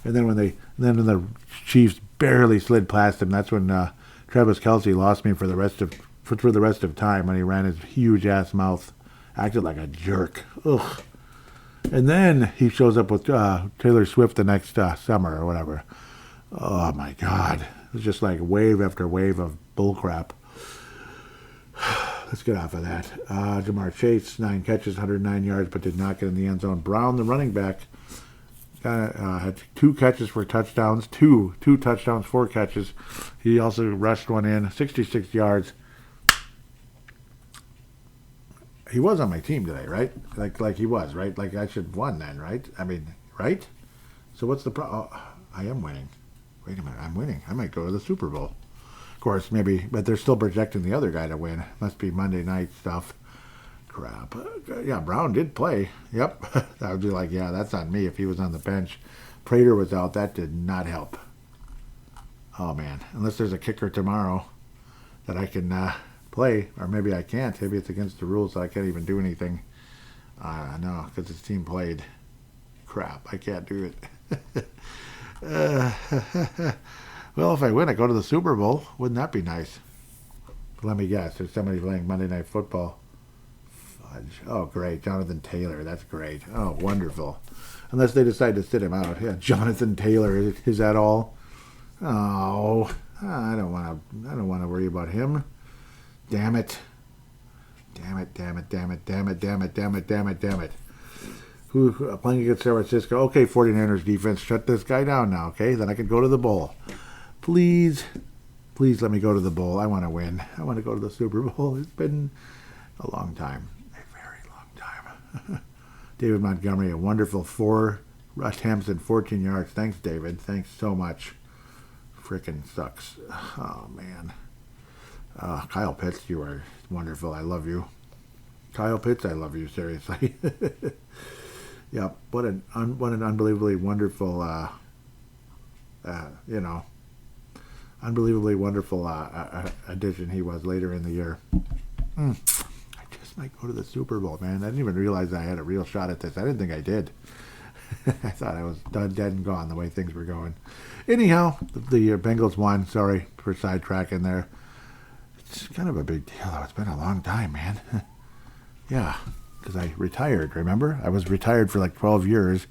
And then when the Chiefs barely slid past them, that's when Travis Kelce lost me for the rest of time, when he ran his huge-ass mouth, acted like a jerk. Ugh. And then he shows up with Taylor Swift the next summer or whatever. Oh, my God. It was just like wave after wave of bullcrap. Let's get off of that. Jamar Chase, 9 catches, 109 yards, but did not get in the end zone. Brown, the running back, had 2 catches for touchdowns, two touchdowns, 4 catches. He also rushed one in, 66 yards. He was on my team today, right? Like he was, right? Like I should have won then, right? I mean, right? So what's the problem? Oh, I am winning. Wait a minute, I'm winning. I might go to the Super Bowl. Of course, maybe, but they're still projecting the other guy to win. Must be Monday night stuff. Crap. Yeah, Brown did play. Yep. I would be like, yeah, that's on me if he was on the bench. Prater was out. That did not help. Oh, man. Unless there's a kicker tomorrow that I can play, or maybe I can't. Maybe it's against the rules, so I can't even do anything. No, because his team played. Crap. I can't do it. Well, if I win, I go to the Super Bowl. Wouldn't that be nice? Let me guess. There's somebody playing Monday Night Football. Fudge. Oh, great. Jonathan Taylor. That's great. Oh, wonderful. Unless they decide to sit him out. Yeah, Jonathan Taylor. Is that all? Oh, I don't want to worry about him. Damn it. Damn it, damn it, damn it, damn it, damn it, damn it, damn it, damn it. Who playing against San Francisco? Okay, 49ers defense, shut this guy down now, okay? Then I can go to the bowl. Please let me go to the bowl. I want to win. I want to go to the Super Bowl. It's been a long time. A very long time. David Montgomery, a wonderful 4 attempts and 14 yards. Thanks, David. Thanks so much. Frickin' sucks. Oh, man. Kyle Pitts, you are wonderful. I love you. Kyle Pitts, I love you, seriously. Yep, what an unbelievably wonderful, unbelievably wonderful addition he was later in the year. I just might go to the Super Bowl, man. I didn't even realize I had a real shot at this. I didn't think I did. I thought I was done, dead, and gone the way things were going. Anyhow, the Bengals won. Sorry for sidetracking there. It's kind of a big deal, though. It's been a long time, man. Yeah, because I retired, remember? I was retired for like 12 years.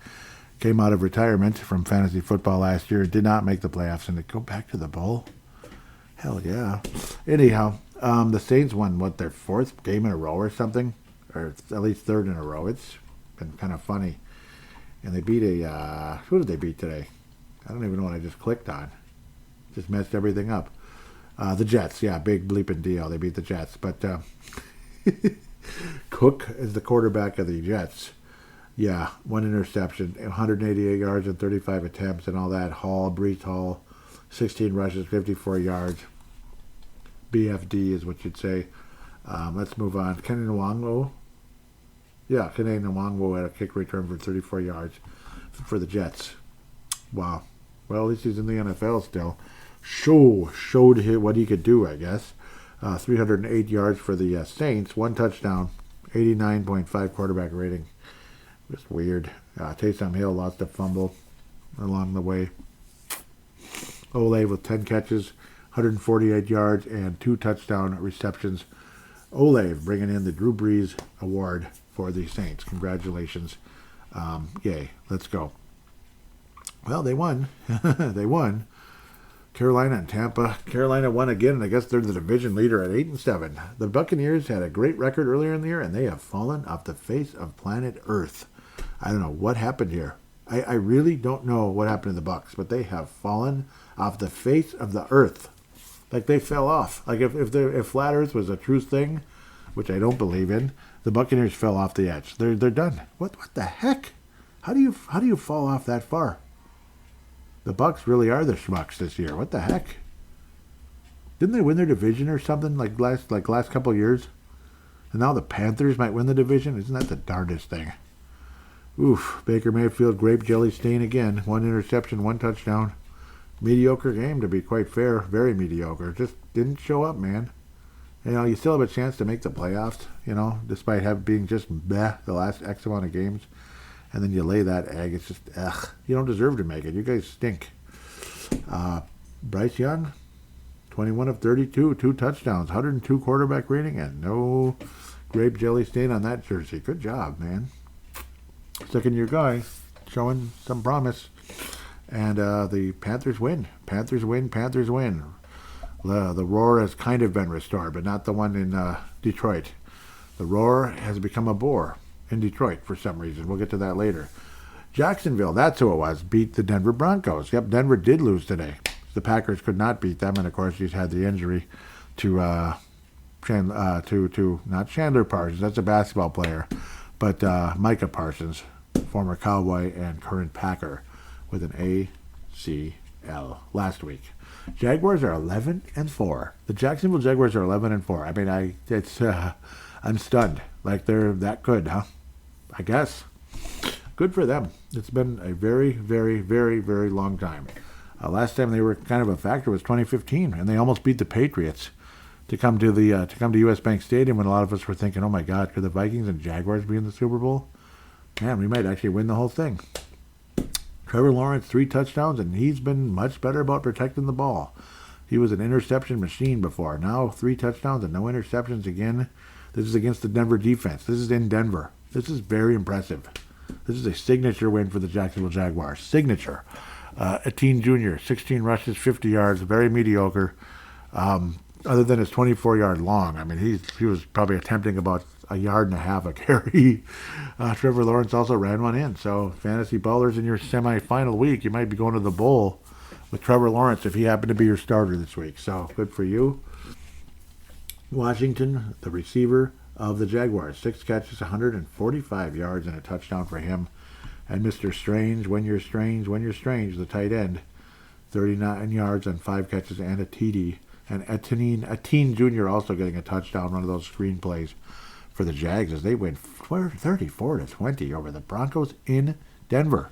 Came out of retirement from fantasy football last year. Did not make the playoffs. And to go back to the bowl? Hell yeah. Anyhow, the Saints won, their 4th game in a row or something? Or at least 3rd in a row. It's been kind of funny. And they beat who did they beat today? I don't even know what I just clicked on. Just messed everything up. The Jets, yeah, big bleeping deal. They beat the Jets. But Cook is the quarterback of the Jets. Yeah, 1 interception, 188 yards and 35 attempts and all that. Brees Hall, 16 rushes, 54 yards. BFD is what you'd say. Let's move on. Kenny Nwangwu. Yeah, Kenny Nwangwu had a kick return for 34 yards for the Jets. Wow. Well, at least he's in the NFL still. Showed what he could do, I guess. 308 yards for the Saints. 1 touchdown. 89.5 quarterback rating. Just weird. Taysom Hill lost a fumble along the way. Olave with 10 catches, 148 yards, and 2 touchdown receptions. Olave bringing in the Drew Brees Award for the Saints. Congratulations. Yay. Let's go. Well, they won. They won. Carolina and Tampa. Carolina won again, and I guess they're the division leader at 8-7. The Buccaneers had a great record earlier in the year, and they have fallen off the face of planet Earth. I don't know what happened here. I really don't know what happened to the Bucs, but they have fallen off the face of the earth. Like they fell off. Like if flat Earth was a true thing, which I don't believe in, the Buccaneers fell off the edge. They're done. What the heck? How do you fall off that far? The Bucs really are the schmucks this year. What the heck? Didn't they win their division or something like last couple of years? And now the Panthers might win the division? Isn't that the darndest thing? Oof. Baker Mayfield, grape jelly stain again. 1 interception, 1 touchdown. Mediocre game, to be quite fair. Very mediocre. Just didn't show up, man. You know, you still have a chance to make the playoffs, you know, despite being just the last X amount of games. And then you lay that egg. It's just, you don't deserve to make it. You guys stink. Bryce Young, 21 of 32, 2 touchdowns, 102 quarterback rating, and no grape jelly stain on that jersey. Good job, man. Second-year guy, showing some promise. And the Panthers win. Panthers win. Panthers win. The roar has kind of been restored, but not the one in Detroit. The roar has become a bore in Detroit for some reason. We'll get to that later. Jacksonville, that's who it was, beat the Denver Broncos. Yep, Denver did lose today. The Packers could not beat them, and of course he's had the injury to not Chandler Parsons, that's a basketball player, but Micah Parsons, former Cowboy and current Packer, with an ACL last week. Jaguars are 11-4. The Jacksonville Jaguars are 11-4. I mean, I'm stunned. Like they're that good, huh? I guess. Good for them. It's been a very, very, very, very long time. Last time they were kind of a factor was 2015, and they almost beat the Patriots to come to U.S. Bank Stadium when a lot of us were thinking, oh my God, could the Vikings and Jaguars be in the Super Bowl? Man, we might actually win the whole thing. Trevor Lawrence, 3 touchdowns, and he's been much better about protecting the ball. He was an interception machine before. Now 3 touchdowns and no interceptions again. This is against the Denver defense. This is in Denver. This is very impressive. This is a signature win for the Jacksonville Jaguars. Signature. Etienne Jr., 16 rushes, 50 yards, very mediocre. Other than his 24-yard long. I mean, he was probably attempting about a yard and a half a carry. Trevor Lawrence also ran one in. So, fantasy ballers in your semifinal week, you might be going to the bowl with Trevor Lawrence if he happened to be your starter this week. So, good for you. Washington, the receiver of the Jaguars, 6 catches, 145 yards, and a touchdown for him. And Mr. Strange, when you're strange, the tight end, 39 yards on 5 catches and a TD. And Etienne Jr. also getting a touchdown, one of those screen plays for the Jags as they win 34-20 over the Broncos in Denver.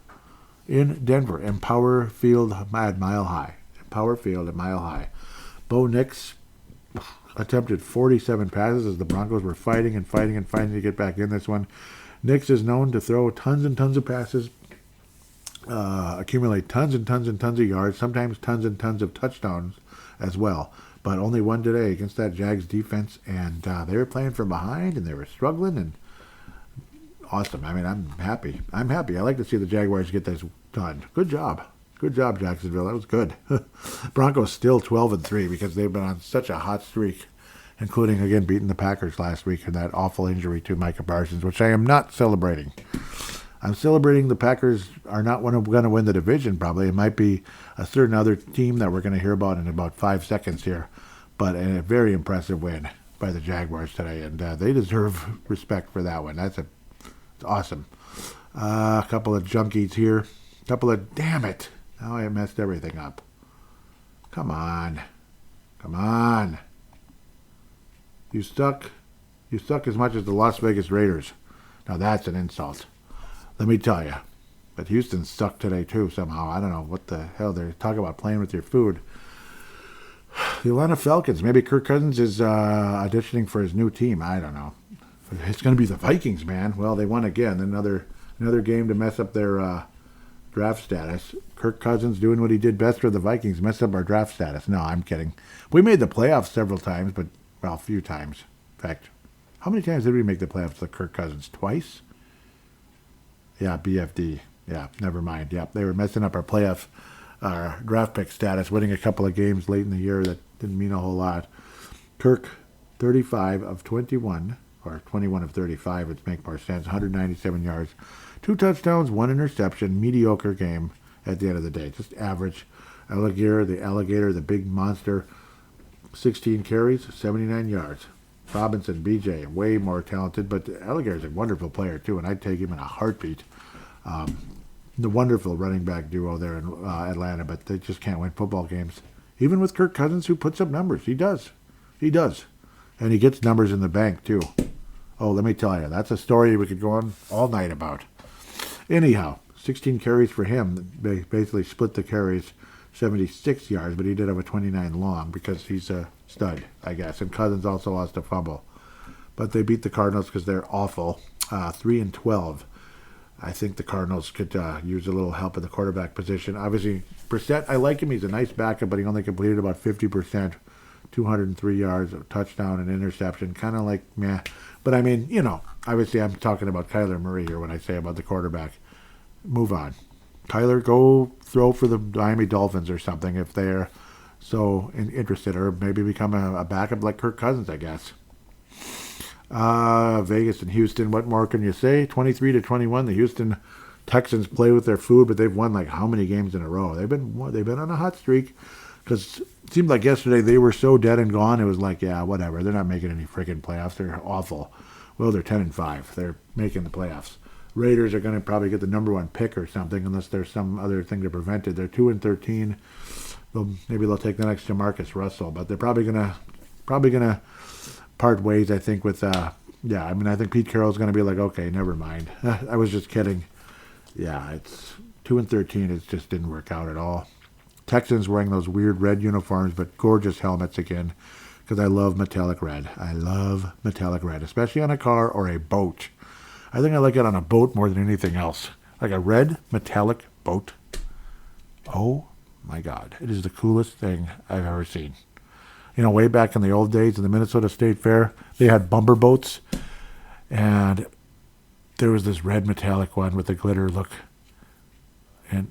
Empower Field at Mile High. Bo Nix attempted 47 passes as the Broncos were fighting to get back in this one. Nix is known to throw tons and tons of passes, accumulate tons and tons and tons of yards, sometimes tons and tons of touchdowns as well. But only one today against that Jags defense, and they were playing from behind, and they were struggling, and awesome. I mean, I'm happy. I like to see the Jaguars get this done. Good job, Jacksonville. That was good. Broncos still 12-3 because they've been on such a hot streak, including, again, beating the Packers last week and that awful injury to Micah Parsons, which I am not celebrating. I'm celebrating the Packers are not going to win the division, probably. It might be a certain other team that we're going to hear about in about 5 seconds here. But a very impressive win by the Jaguars today, and they deserve respect for that one. It's awesome. A couple of junkies here. Damn it. Now I messed everything up. Come on. You stuck. You suck as much as the Las Vegas Raiders. Now that's an insult. Let me tell you. But Houston sucked today too somehow. I don't know what the hell they're talking about playing with your food. The Atlanta Falcons. Maybe Kirk Cousins is auditioning for his new team. I don't know. It's going to be the Vikings, man. Well, they won again. Another game to mess up their draft status. Kirk Cousins doing what he did best for the Vikings, mess up our draft status. No, I'm kidding. We made the playoffs several times, but, well, a few times. In fact, how many times did we make the playoffs with Kirk Cousins? Twice? Yeah, BFD. Yeah, never mind. Yeah, they were messing up our playoff draft pick status, winning a couple of games late in the year that didn't mean a whole lot. Kirk, 35 of 21, or 21 of 35, which make more sense, 197 yards, 2 touchdowns, 1 interception, mediocre game at the end of the day. Just average. Alligator, the big monster, 16 carries, 79 yards. Robinson, BJ, way more talented, but Alligator's a wonderful player too, and I'd take him in a heartbeat. The wonderful running back duo there in Atlanta, but they just can't win football games. Even with Kirk Cousins, who puts up numbers. He does. And he gets numbers in the bank too. Oh, let me tell you, that's a story we could go on all night about. Anyhow, 16 carries for him. They basically split the carries, 76 yards, but he did have a 29 long because he's a stud, I guess. And Cousins also lost a fumble. But they beat the Cardinals because they're awful, 3-12. I think the Cardinals could use a little help at the quarterback position. Obviously, Brissett, I like him. He's a nice backup, but he only completed about 50%, 203 yards, a touchdown, and interception. Kind of like, meh. But, I mean, obviously I'm talking about Kyler Murray here when I say about the quarterback. Move on. Kyler, go throw for the Miami Dolphins or something if they're so interested, or maybe become a backup like Kirk Cousins, I guess. Vegas and Houston, what more can you say? 23-21. The Houston Texans play with their food, but they've won like how many games in a row? They've been on a hot streak because it seemed like yesterday they were so dead and gone. It was like, yeah, whatever. They're not making any freaking playoffs. They're awful. Well, they're 10-5. They're making the playoffs. Raiders are going to probably get the number 1 pick or something unless there's some other thing to prevent it. They're 2-13. Maybe they'll take the next Jamarcus Russell, but they're probably gonna part ways, I think, with, I think Pete Carroll's going to be like, okay, never mind. I was just kidding. Yeah, it's 2-13. It just didn't work out at all. Texans wearing those weird red uniforms, but gorgeous helmets again, because I love metallic red. Especially on a car or a boat. I think I like it on a boat more than anything else. Like a red metallic boat. Oh, my God. It is the coolest thing I've ever seen. Way back in the old days in the Minnesota State Fair, they had bumper boats, and there was this red metallic one with the glitter look. And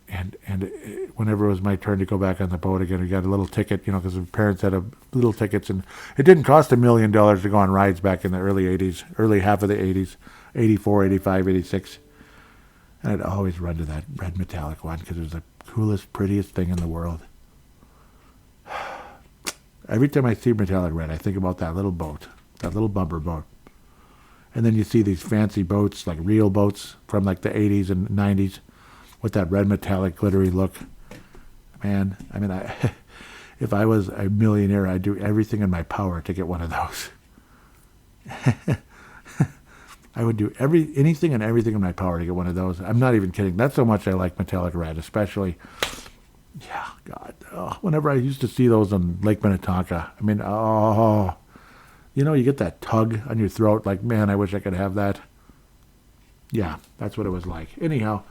whenever it was my turn to go back on the boat again, we got a little ticket, because the parents had little tickets, and it didn't cost $1 million to go on rides back in the early 80s, early half of the 80s, 84, 85, 86. And I'd always run to that red metallic one because it was the coolest, prettiest thing in the world. Every time I see metallic red, I think about that little boat, that little bumper boat. And then you see these fancy boats, like real boats from like the 80s and 90s with that red metallic glittery look. Man, if I was a millionaire, I'd do everything in my power to get one of those. I would do anything and everything in my power to get one of those. I'm not even kidding. That's how much I like metallic red, especially. Yeah, God. Oh, whenever I used to see those on Lake Minnetonka, you get that tug on your throat, like, man, I wish I could have that. Yeah, that's what it was like. Anyhow,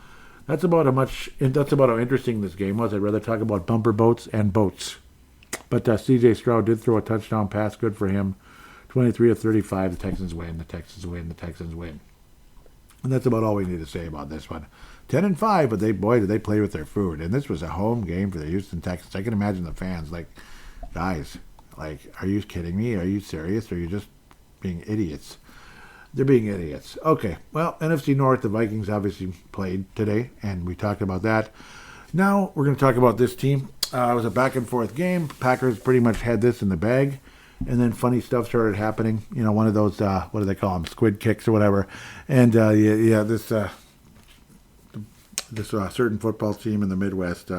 that's about how interesting this game was. I'd rather talk about bumper boats and boats. But C.J. Stroud did throw a touchdown pass. Good for him. 23 of 35. The Texans win. The Texans win. And that's about all we need to say about this one. 10-5, but did they play with their food. And this was a home game for the Houston Texans. I can imagine the fans like, guys, like, are you kidding me? Are you serious? Or are you just being idiots? They're being idiots. Okay, well, NFC North, the Vikings obviously played today, and we talked about that. Now we're going to talk about this team. It was a back-and-forth game. Packers pretty much had this in the bag. And then funny stuff started happening. One of those, what do they call them, squid kicks or whatever. And, this certain football team in the Midwest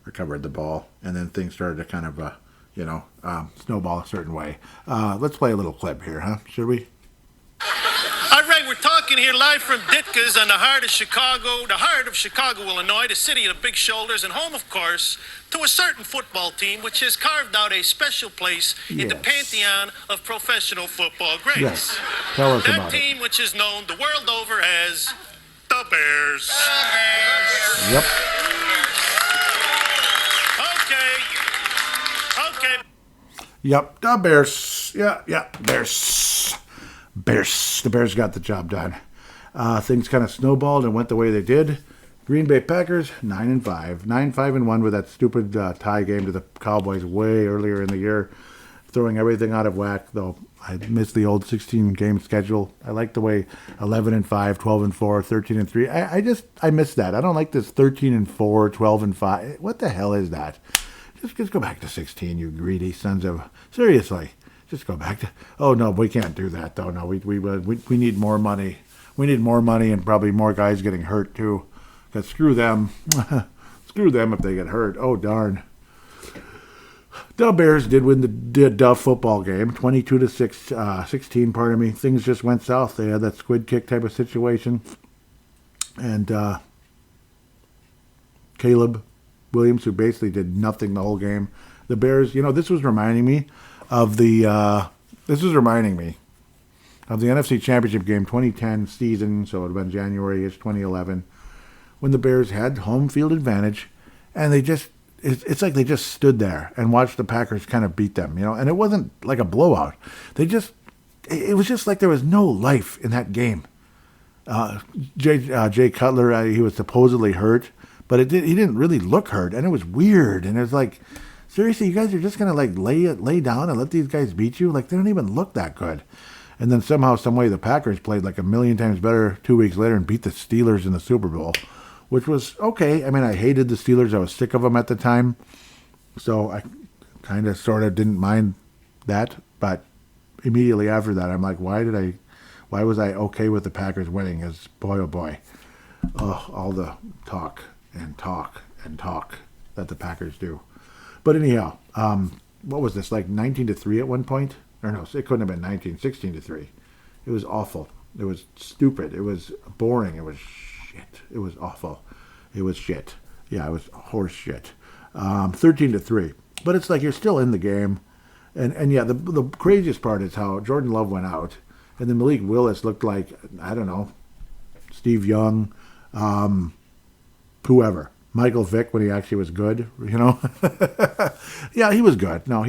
recovered the ball. And then things started to kind of, snowball a certain way. Let's play a little clip here, huh? Should we? Talking here live from Ditka's on the heart of Chicago, Illinois, the city of the big shoulders, and home, of course, to a certain football team which has carved out a special place in the pantheon of professional football greats. Yes. Tell us about it. That team which is known the world over as the Bears. Yep. Okay. Yep, the Bears. Yeah, Bears. The Bears got the job done. Things kind of snowballed and went the way they did. Green Bay Packers, 9-5. 9-5-1 with that stupid tie game to the Cowboys way earlier in the year, throwing everything out of whack, though I missed the old 16-game schedule. I like the way 11-5, 12-4, 13-3. I miss that. I don't like this 13-4, 12-5. What the hell is that? Just go back to 16, you greedy sons of... Seriously, just go back to... Oh, no, we can't do that, though. No, we need more money. We need more money and probably more guys getting hurt, too. Because screw them. Screw them if they get hurt. Oh, darn. The Bears did win the football game, 22-16, pardon me. Things just went south. They had that squid kick type of situation. And Caleb Williams, who basically did nothing the whole game. The Bears, this was reminding me of the NFC Championship game 2010 season, so it would have been January-ish 2011, when the Bears had home field advantage, and it's like they just stood there and watched the Packers kind of beat them, and it wasn't like a blowout. It was just like there was no life in that game. Jay Cutler, he was supposedly hurt, but he didn't really look hurt, and it was weird. And it was like, seriously, you guys are just gonna like lay down and let these guys beat you? Like, they don't even look that good. And then somehow, some way, the Packers played like a million times better 2 weeks later and beat the Steelers in the Super Bowl, which was okay. I mean, I hated the Steelers. I was sick of them at the time, so I kind of sort of didn't mind that. But immediately after that, I'm like, why was I okay with the Packers winning? As boy, oh boy, all the talk that the Packers do. But anyhow, what was this, like 19-3 at one point? Or no, it couldn't have been 19, 16-3. It was awful. It was stupid. It was boring. It was shit. It was awful. It was shit. Yeah, it was horse shit. 13-3. But it's like you're still in the game. And yeah, the craziest part is how Jordan Love went out. And then Malik Willis looked like, I don't know, Steve Young, whoever. Michael Vick when he actually was good, Yeah, he was good. No,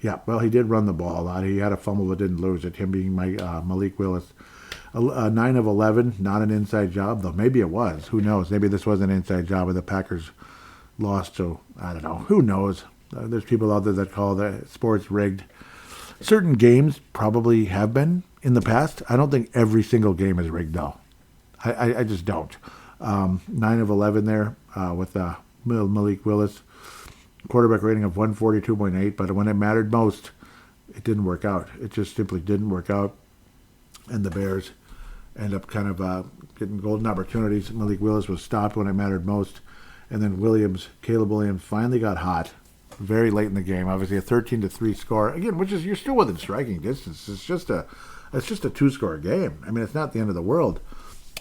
yeah, well, he did run the ball a lot. He had a fumble but didn't lose it, him being Malik Willis. 9 of 11, not an inside job, though maybe it was. Who knows? Maybe this was an inside job and the Packers lost, so I don't know. Who knows? There's people out there that call the sports rigged. Certain games probably have been in the past. I don't think every single game is rigged, though. I just don't. 9 of 11 there with Malik Willis. Quarterback rating of 142.8, but when it mattered most, it didn't work out. It just simply didn't work out. And the Bears end up kind of getting golden opportunities. Malik Willis was stopped when it mattered most. And then Caleb Williams finally got hot very late in the game. Obviously a 13-3 score. Again, which is, you're still within striking distance. It's just a 2-score game. I mean, it's not the end of the world.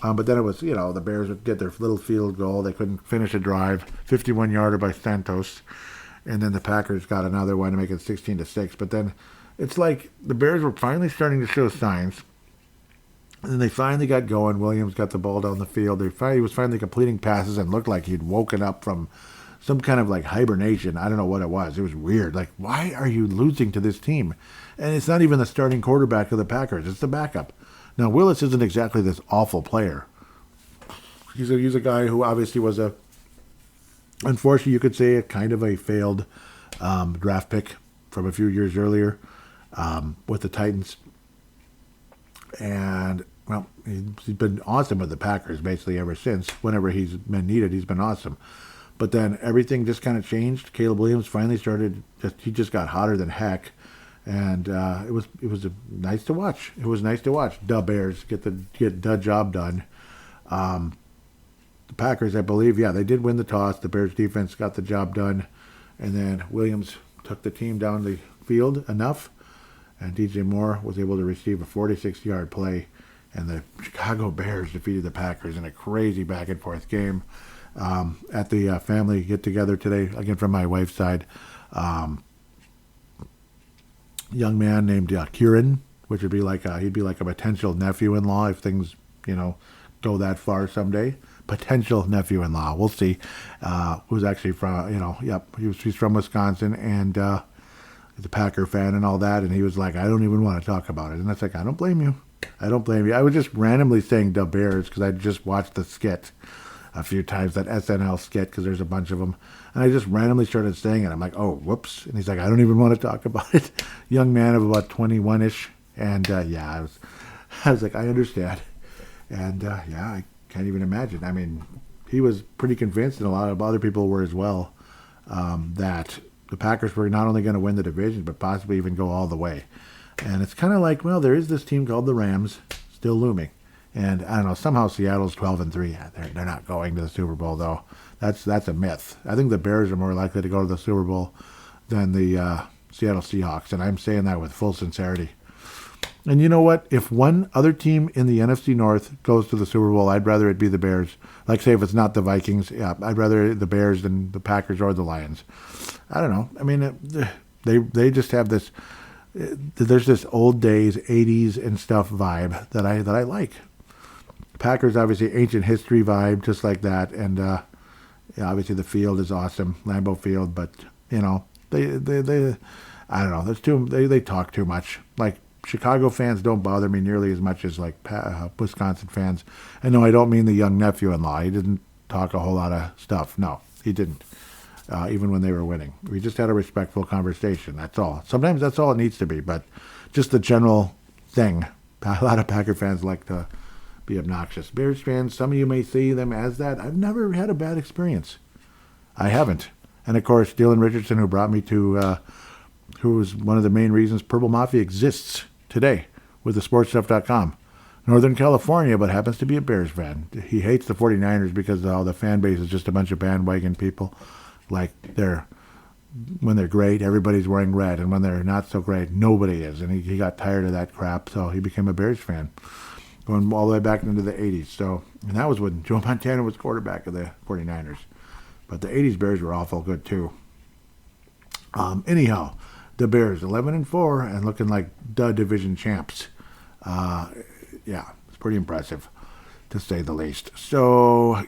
But then it was, the Bears would get their little field goal. They couldn't finish a drive. 51-yarder by Santos. And then the Packers got another one to make it 16-6. But then it's like the Bears were finally starting to show signs. And then they finally got going. Williams got the ball down the field. He was finally completing passes and looked like he'd woken up from some kind of like hibernation. I don't know what it was. It was weird. Like, why are you losing to this team? And it's not even the starting quarterback of the Packers. It's the backup. Now, Willis isn't exactly this awful player. He's a guy who obviously was unfortunately, you could say a kind of a failed draft pick from a few years earlier with the Titans. And, well, he's been awesome with the Packers basically ever since. Whenever he's been needed, he's been awesome. But then everything just kind of changed. Caleb Williams finally he just got hotter than heck. And it was nice to watch. It was nice to watch the Bears get the job done. The Packers, I believe, yeah, they did win the toss. The Bears defense got the job done. And then Williams took the team down the field enough. and DJ Moore was able to receive a 46-yard play, and the Chicago Bears defeated the Packers in a crazy back-and-forth game. At the family get-together today, again from my wife's side, young man named Kieran, which would be like he'd be like a potential nephew-in-law if things, go that far someday. Potential nephew-in-law. We'll see. Who's actually from, he's from Wisconsin, and he's a Packer fan and all that, and he was like, I don't even want to talk about it. And that's like, I don't blame you. I don't blame you. I was just randomly saying the Bears because I just watched the skit a few times, that SNL skit, because there's a bunch of them. And I just randomly started saying it. I'm like, oh, whoops. And he's like, I don't even want to talk about it. Young man of about 21-ish. And, I was like, I understand. And, I can't even imagine. I mean, he was pretty convinced, and a lot of other people were as well, that the Packers were not only going to win the division, but possibly even go all the way. And it's kind of like, well, there is this team called the Rams still looming. And I don't know, somehow Seattle's 12-3. Yeah, they're not going to the Super Bowl, though. That's a myth. I think the Bears are more likely to go to the Super Bowl than the Seattle Seahawks, and I'm saying that with full sincerity. And you know what? If one other team in the NFC North goes to the Super Bowl, I'd rather it be the Bears. Like, say, if it's not the Vikings, I'd rather the Bears than the Packers or the Lions. I don't know. I mean, they just have this. There's this old days, 80s and stuff vibe that I like. Packers, obviously, ancient history vibe, just like that. And obviously the field is awesome, Lambeau Field. But they I don't know. They talk too much. Like, Chicago fans don't bother me nearly as much as like Wisconsin fans. And no, I don't mean the young nephew-in-law. He didn't talk a whole lot of stuff. No, he didn't. Even when they were winning, we just had a respectful conversation. That's all. Sometimes that's all it needs to be. But just the general thing. A lot of Packer fans like to be obnoxious. Bears fans, some of you may see them as that. I've never had a bad experience. I haven't. And of course, Dylan Richardson, who brought me to, who was one of the main reasons Purple Mafia exists today with the sportstuff.com. Northern California, but happens to be a Bears fan. He hates the 49ers because the fan base is just a bunch of bandwagon people. Like, when they're great, everybody's wearing red, and when they're not so great, nobody is. And he got tired of that crap, so he became a Bears fan, going all the way back into the 80s. So, and that was when Joe Montana was quarterback of the 49ers. But the 80s Bears were awful good, too. Anyhow, the Bears, 11-4, and looking like the division champs. It's pretty impressive, to say the least. So,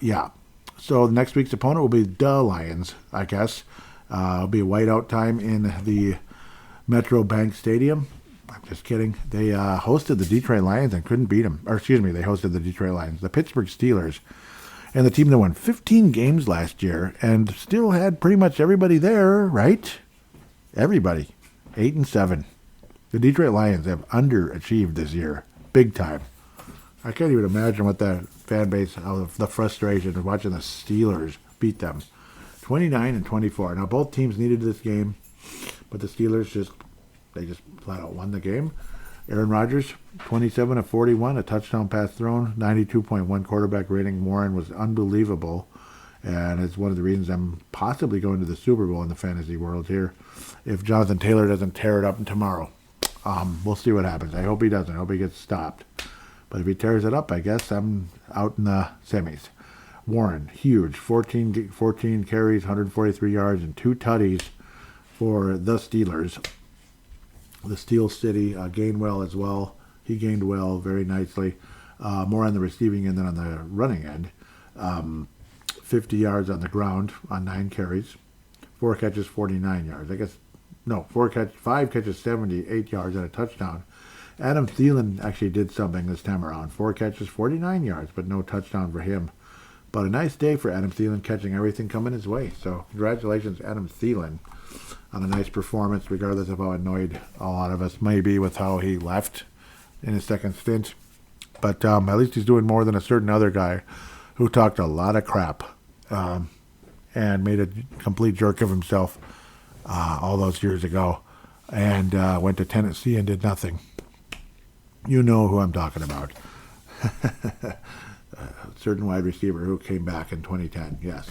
So next week's opponent will be the Lions, I guess. It'll be a whiteout time in the Metro Bank Stadium. I'm just kidding. They hosted the Detroit Lions and couldn't beat them. Or excuse me, they hosted the Detroit Lions. The Pittsburgh Steelers, and the team that won 15 games last year and still had pretty much everybody there, right? Everybody. 8-7. The Detroit Lions have underachieved this year, big time. I can't even imagine what that fan base, the frustration of watching the Steelers beat them. 29-24. Now, both teams needed this game, but the Steelers just flat out won the game. Aaron Rodgers, 27-41, a touchdown pass thrown, 92.1 quarterback rating. Warren was unbelievable, and it's one of the reasons I'm possibly going to the Super Bowl in the fantasy world here. If Jonathan Taylor doesn't tear it up tomorrow, we'll see what happens. I hope he doesn't. I hope he gets stopped. But if he tears it up, I guess I'm out in the semis. Warren, huge, 14 carries, 143 yards, and 2 tutties for the Steelers. The Steel City Gainwell as well. He gained well very nicely. More on the receiving end than on the running end. 50 yards on the ground on 9 carries. 4 catches, 49 yards. 5 catches, 78 yards and a touchdown. Adam Thielen actually did something this time around. 4 catches, 49 yards, but no touchdown for him. But a nice day for Adam Thielen, catching everything coming his way. So congratulations, Adam Thielen, on a nice performance, regardless of how annoyed a lot of us may be with how he left in his second stint. But at least he's doing more than a certain other guy who talked a lot of crap and made a complete jerk of himself all those years ago, and went to Tennessee and did nothing. You know who I'm talking about. A certain wide receiver who came back in 2010. Yes.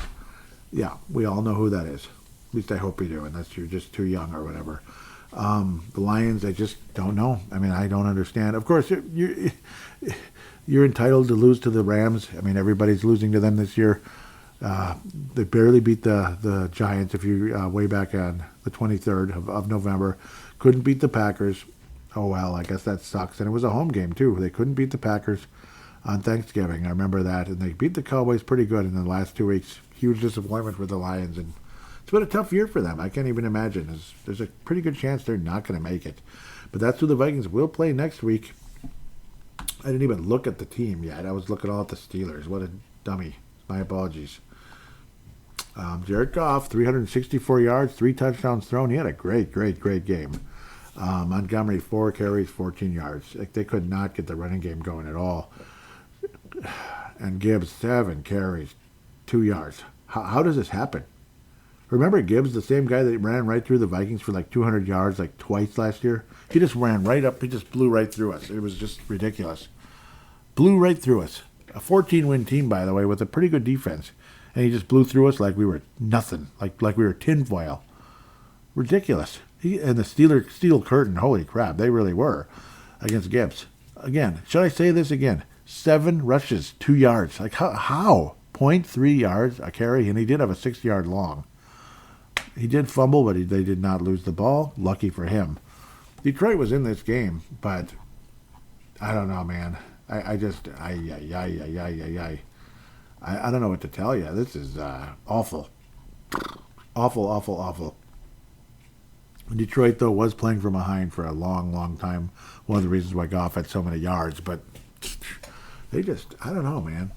Yeah, we all know who that is. At least I hope you do, unless you're just too young or whatever. The Lions, I just don't know. I mean, I don't understand. Of course, you're entitled to lose to the Rams. I mean, everybody's losing to them this year. They barely beat the Giants if you way back on the 23rd of November. Couldn't beat the Packers. Oh, well, I guess that sucks. And it was a home game, too. They couldn't beat the Packers on Thanksgiving. I remember that. And they beat the Cowboys pretty good in the last 2 weeks. Huge disappointment for the Lions. And it's been a tough year for them. I can't even imagine. There's a pretty good chance they're not going to make it. But that's who the Vikings will play next week. I didn't even look at the team yet. I was looking all at the Steelers. What a dummy. My apologies. Jared Goff, 364 yards, 3 touchdowns thrown. He had a great game. Montgomery, 4 carries, 14 yards. They could not get the running game going at all. And Gibbs, 7 carries, 2 yards. How does this happen? Remember Gibbs, the same guy that ran right through the Vikings for like 200 yards like twice last year? He just ran right up. He just blew right through us. It was just ridiculous. Blew right through us. A 14-win team, by the way, with a pretty good defense. And he just blew through us like we were nothing, like we were tinfoil. Ridiculous. And the steel curtain, holy crap, they really were against Gibbs. Again, should I say this again? 7 rushes, 2 yards. Like how? 0.3 yards a carry, and he did have a 6-yard long. He did fumble, but they did not lose the ball. Lucky for him. Detroit was in this game, but I don't know, man. I don't know what to tell you. This is awful. Awful. Detroit, though, was playing from behind for a long time. One of the reasons why Goff had so many yards, but they just, I don't know, man.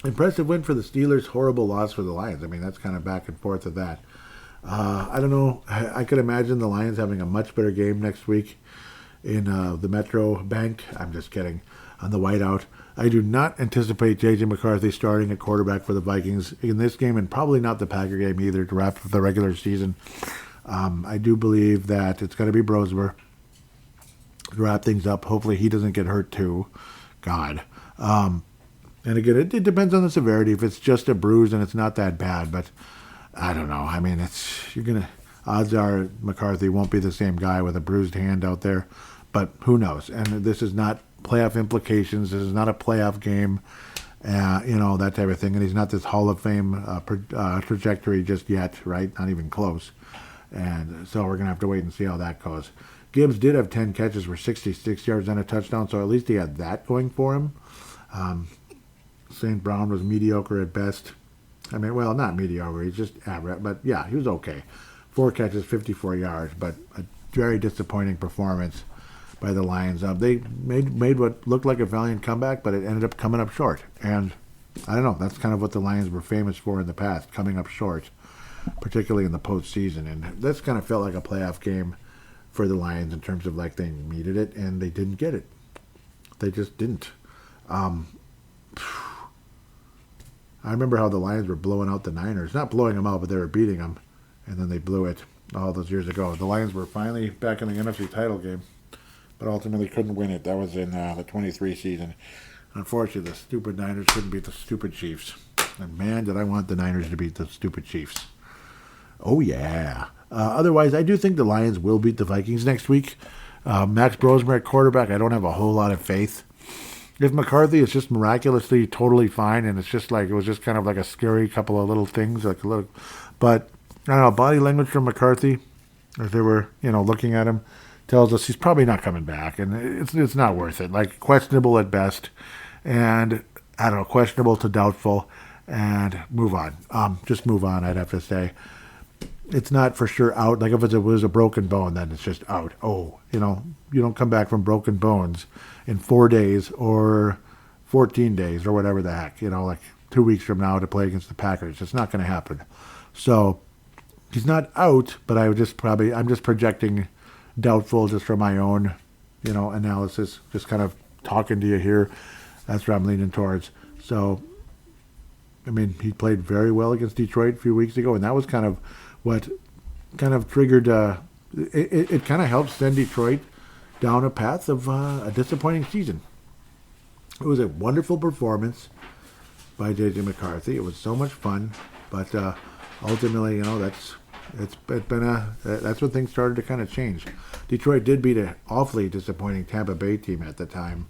Impressive win for the Steelers, horrible loss for the Lions. I mean, that's kind of back and forth of that. I don't know. I could imagine the Lions having a much better game next week in the Metro Bank. I'm just kidding. On the whiteout. I do not anticipate JJ McCarthy starting at quarterback for the Vikings in this game, and probably not the Packer game either to wrap up the regular season. I do believe that it's going to be Brosmer to wrap things up. Hopefully he doesn't get hurt too. God. And again, it depends on the severity. If it's just a bruise and it's not that bad, but I don't know. I mean, odds are McCarthy won't be the same guy with a bruised hand out there, but who knows? And this is not playoff implications. This is not a playoff game, that type of thing. And he's not this Hall of Fame trajectory just yet, right? Not even close. And so we're going to have to wait and see how that goes. Gibbs did have 10 catches for 66 yards and a touchdown, so at least he had that going for him. St. Brown was mediocre at best. I mean, well, not mediocre. He's just average. But, yeah, he was okay. 4 catches, 54 yards, but a very disappointing performance by the Lions. They made what looked like a valiant comeback, but it ended up coming up short. And I don't know. That's kind of what the Lions were famous for in the past, coming up short, particularly in the postseason. And this kind of felt like a playoff game for the Lions in terms of like they needed it, and they didn't get it. They just didn't. I remember how the Lions were blowing out the Niners. Not blowing them out, but they were beating them. And then they blew it all those years ago. The Lions were finally back in the NFC title game, but ultimately couldn't win it. That was in the 23 season. Unfortunately, the stupid Niners couldn't beat the stupid Chiefs. And man, did I want the Niners to beat the stupid Chiefs. Oh, yeah. Otherwise, I do think the Lions will beat the Vikings next week. Max Brosmer at quarterback, I don't have a whole lot of faith. If McCarthy is just miraculously totally fine, and it's just like, it was just kind of like a scary couple of little things, but I don't know, body language from McCarthy, as they were, looking at him, tells us he's probably not coming back, and it's not worth it. Like, questionable at best, and I don't know, questionable to doubtful, and move on. Just move on, I'd have to say. It's not for sure out. Like if it was a broken bone, then it's just out. Oh, you don't come back from broken bones in 4 days or 14 days or whatever the heck, like 2 weeks from now to play against the Packers. It's not going to happen. So he's not out, but I'm just projecting doubtful just for my own, analysis, just kind of talking to you here. That's where I'm leaning towards. So, I mean, he played very well against Detroit a few weeks ago, and that was kind of what kind of triggered, it kind of helped send Detroit down a path of a disappointing season. It was a wonderful performance by JJ McCarthy. It was so much fun, but ultimately, it's been that's when things started to kind of change. Detroit did beat an awfully disappointing Tampa Bay team at the time.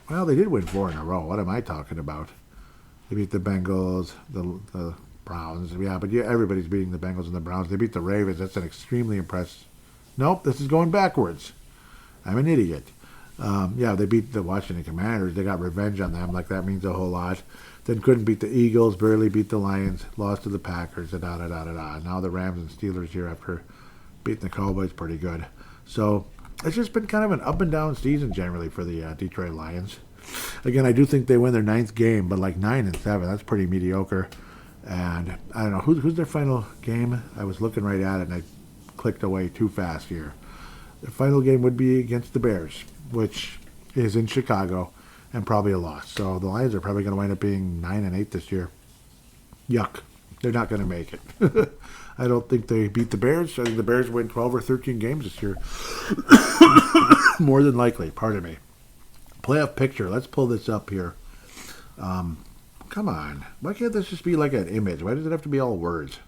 Well, they did win 4 in a row. What am I talking about? They beat the Bengals, the Browns. Yeah, but yeah, everybody's beating the Bengals and the Browns. They beat the Ravens. That's an extremely impressive. Nope, this is going backwards. I'm an idiot. Yeah, they beat the Washington Commanders. They got revenge on them. Like, that means a whole lot. Then couldn't beat the Eagles, barely beat the Lions, lost to the Packers, da-da-da-da-da. Now the Rams and Steelers here after beating the Cowboys pretty good. So it's just been kind of an up and down season generally for the Detroit Lions. Again, I do think they win their 9th game, but like 9-7, that's pretty mediocre. And I don't know, who's their final game? I was looking right at it and I clicked away too fast here. Their final game would be against the Bears, which is in Chicago, and probably a loss. So the Lions are probably going to wind up being 9-8 this year. Yuck. They're not going to make it. I don't think they beat the Bears. I think the Bears win 12 or 13 games this year. More than likely. Pardon me. Playoff picture. Let's pull this up here. Come on. Why can't this just be like an image? Why does it have to be all words?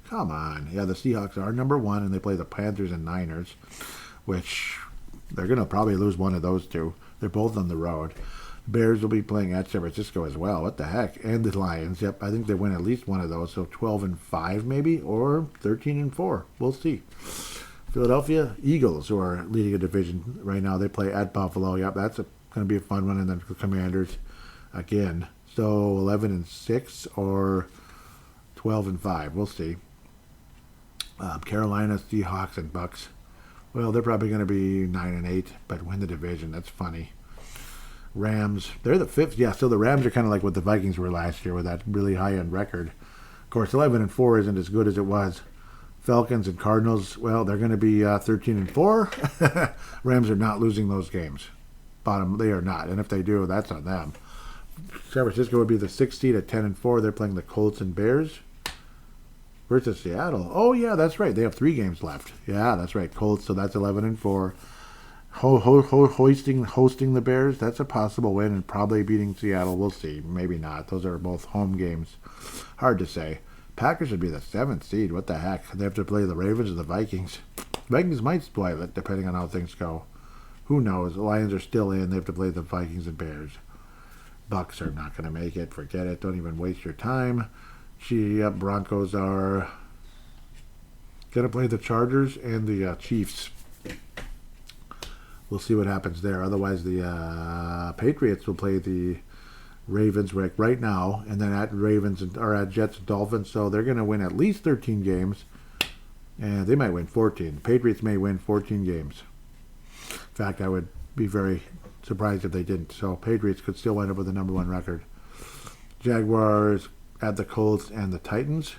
Come on. Yeah, the Seahawks are number 1, and they play the Panthers and Niners, which they're going to probably lose one of those two. They're both on the road. Bears will be playing at San Francisco as well. What the heck? And the Lions. Yep, I think they win at least one of those. So 12-5 maybe, or 13-4. We'll see. Philadelphia Eagles, who are leading a division right now, they play at Buffalo. Yep, that's going to be a fun one. And then the Commanders again. So 11-6 or 12-5. We'll see. Carolina, Seahawks, and Bucks. Well, they're probably going to be 9-8, but win the division. That's funny. Rams, they're the 5th. Yeah, so the Rams are kind of like what the Vikings were last year with that really high-end record. Of course, 11-4 isn't as good as it was. Falcons and Cardinals, well, they're going to be 13-4. Rams are not losing those games. Bottom, they are not. And if they do, that's on them. San Francisco would be the 6th seed at 10-4. They're playing the Colts and Bears versus Seattle. Oh, yeah, that's right. They have 3 games left. Yeah, that's right. Colts, so that's 11-4. Hosting the Bears, that's a possible win, and probably beating Seattle. We'll see. Maybe not. Those are both home games. Hard to say. Packers would be the 7th seed. What the heck? They have to play the Ravens or the Vikings. Vikings might spoil it, depending on how things go. Who knows? The Lions are still in. They have to play the Vikings and Bears. Bucks are not going to make it. Forget it. Don't even waste your time. Broncos are going to play the Chargers and the Chiefs. We'll see what happens there. Otherwise, the Patriots will play the Ravens right now, and then at Jets and Dolphins. So they're going to win at least 13 games, and they might win 14. The Patriots may win 14 games. In fact, I would be very surprised if they didn't. So Patriots could still wind up with the number 1 record. Jaguars at the Colts and the Titans.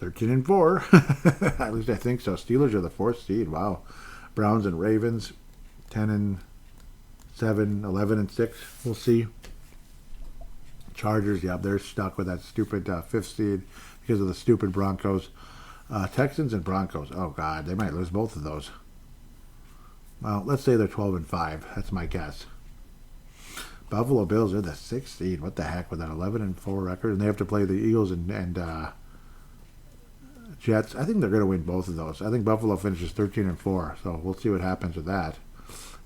13-4. At least I think so. Steelers are the 4th seed. Wow. Browns and Ravens. 10-7, 11-6. We'll see. Chargers, yeah, they're stuck with that stupid 5th seed because of the stupid Broncos. Texans and Broncos. Oh, God, they might lose both of those. Well, let's say they're 12-5. That's my guess. Buffalo Bills are the 6th seed. What the heck with that 11-4 record? And they have to play the Eagles and Jets. I think they're going to win both of those. I think Buffalo finishes 13-4, so we'll see what happens with that.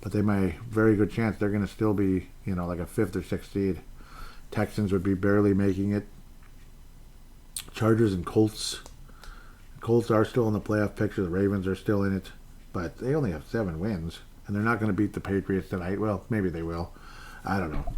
But they may, very good chance they're going to still be, like a 5th or 6th seed. Texans would be barely making it. Chargers and Colts. Colts are still in the playoff picture. The Ravens are still in it. But they only have 7 wins. And they're not going to beat the Patriots tonight. Well, maybe they will. I don't know.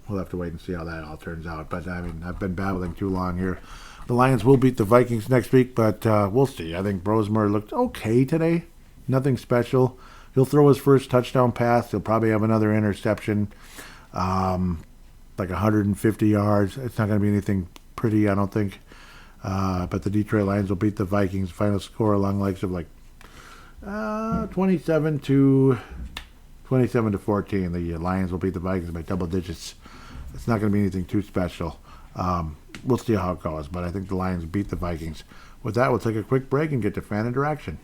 We'll have to wait and see how that all turns out. But, I've been babbling too long here. The Lions will beat the Vikings next week, but we'll see. I think Brosmer looked okay today. Nothing special. He'll throw his first touchdown pass. He'll probably have another interception. Like 150 yards. It's not going to be anything pretty, I don't think. But the Detroit Lions will beat the Vikings. Final score along the likes of 27-14. The Lions will beat the Vikings by double digits. It's not going to be anything too special. We'll see how it goes, but I think the Lions beat the Vikings. With that, we'll take a quick break and get to fan interaction.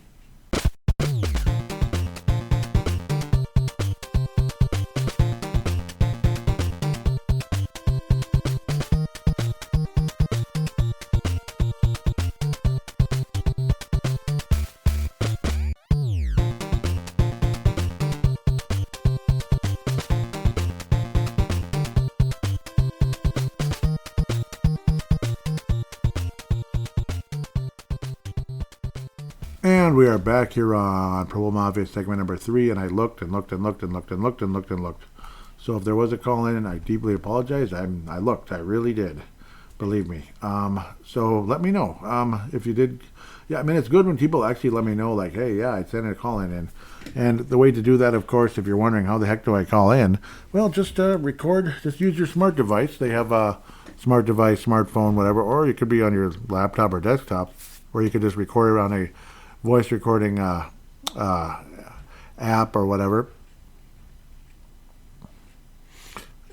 And we are back here on Purple Mafia segment number 3, and I looked and looked and looked and looked and looked and looked and looked. So if there was a call in, I deeply apologize. I looked. I really did. Believe me. So let me know. If you did. Yeah, I mean, it's good when people actually let me know, like, hey, yeah, I sent a call in. And the way to do that, of course, if you're wondering how the heck do I call in, well, just record, just use your smart device. They have a smart device, smartphone, whatever, or you could be on your laptop or desktop, or you could just record it on a voice recording app or whatever.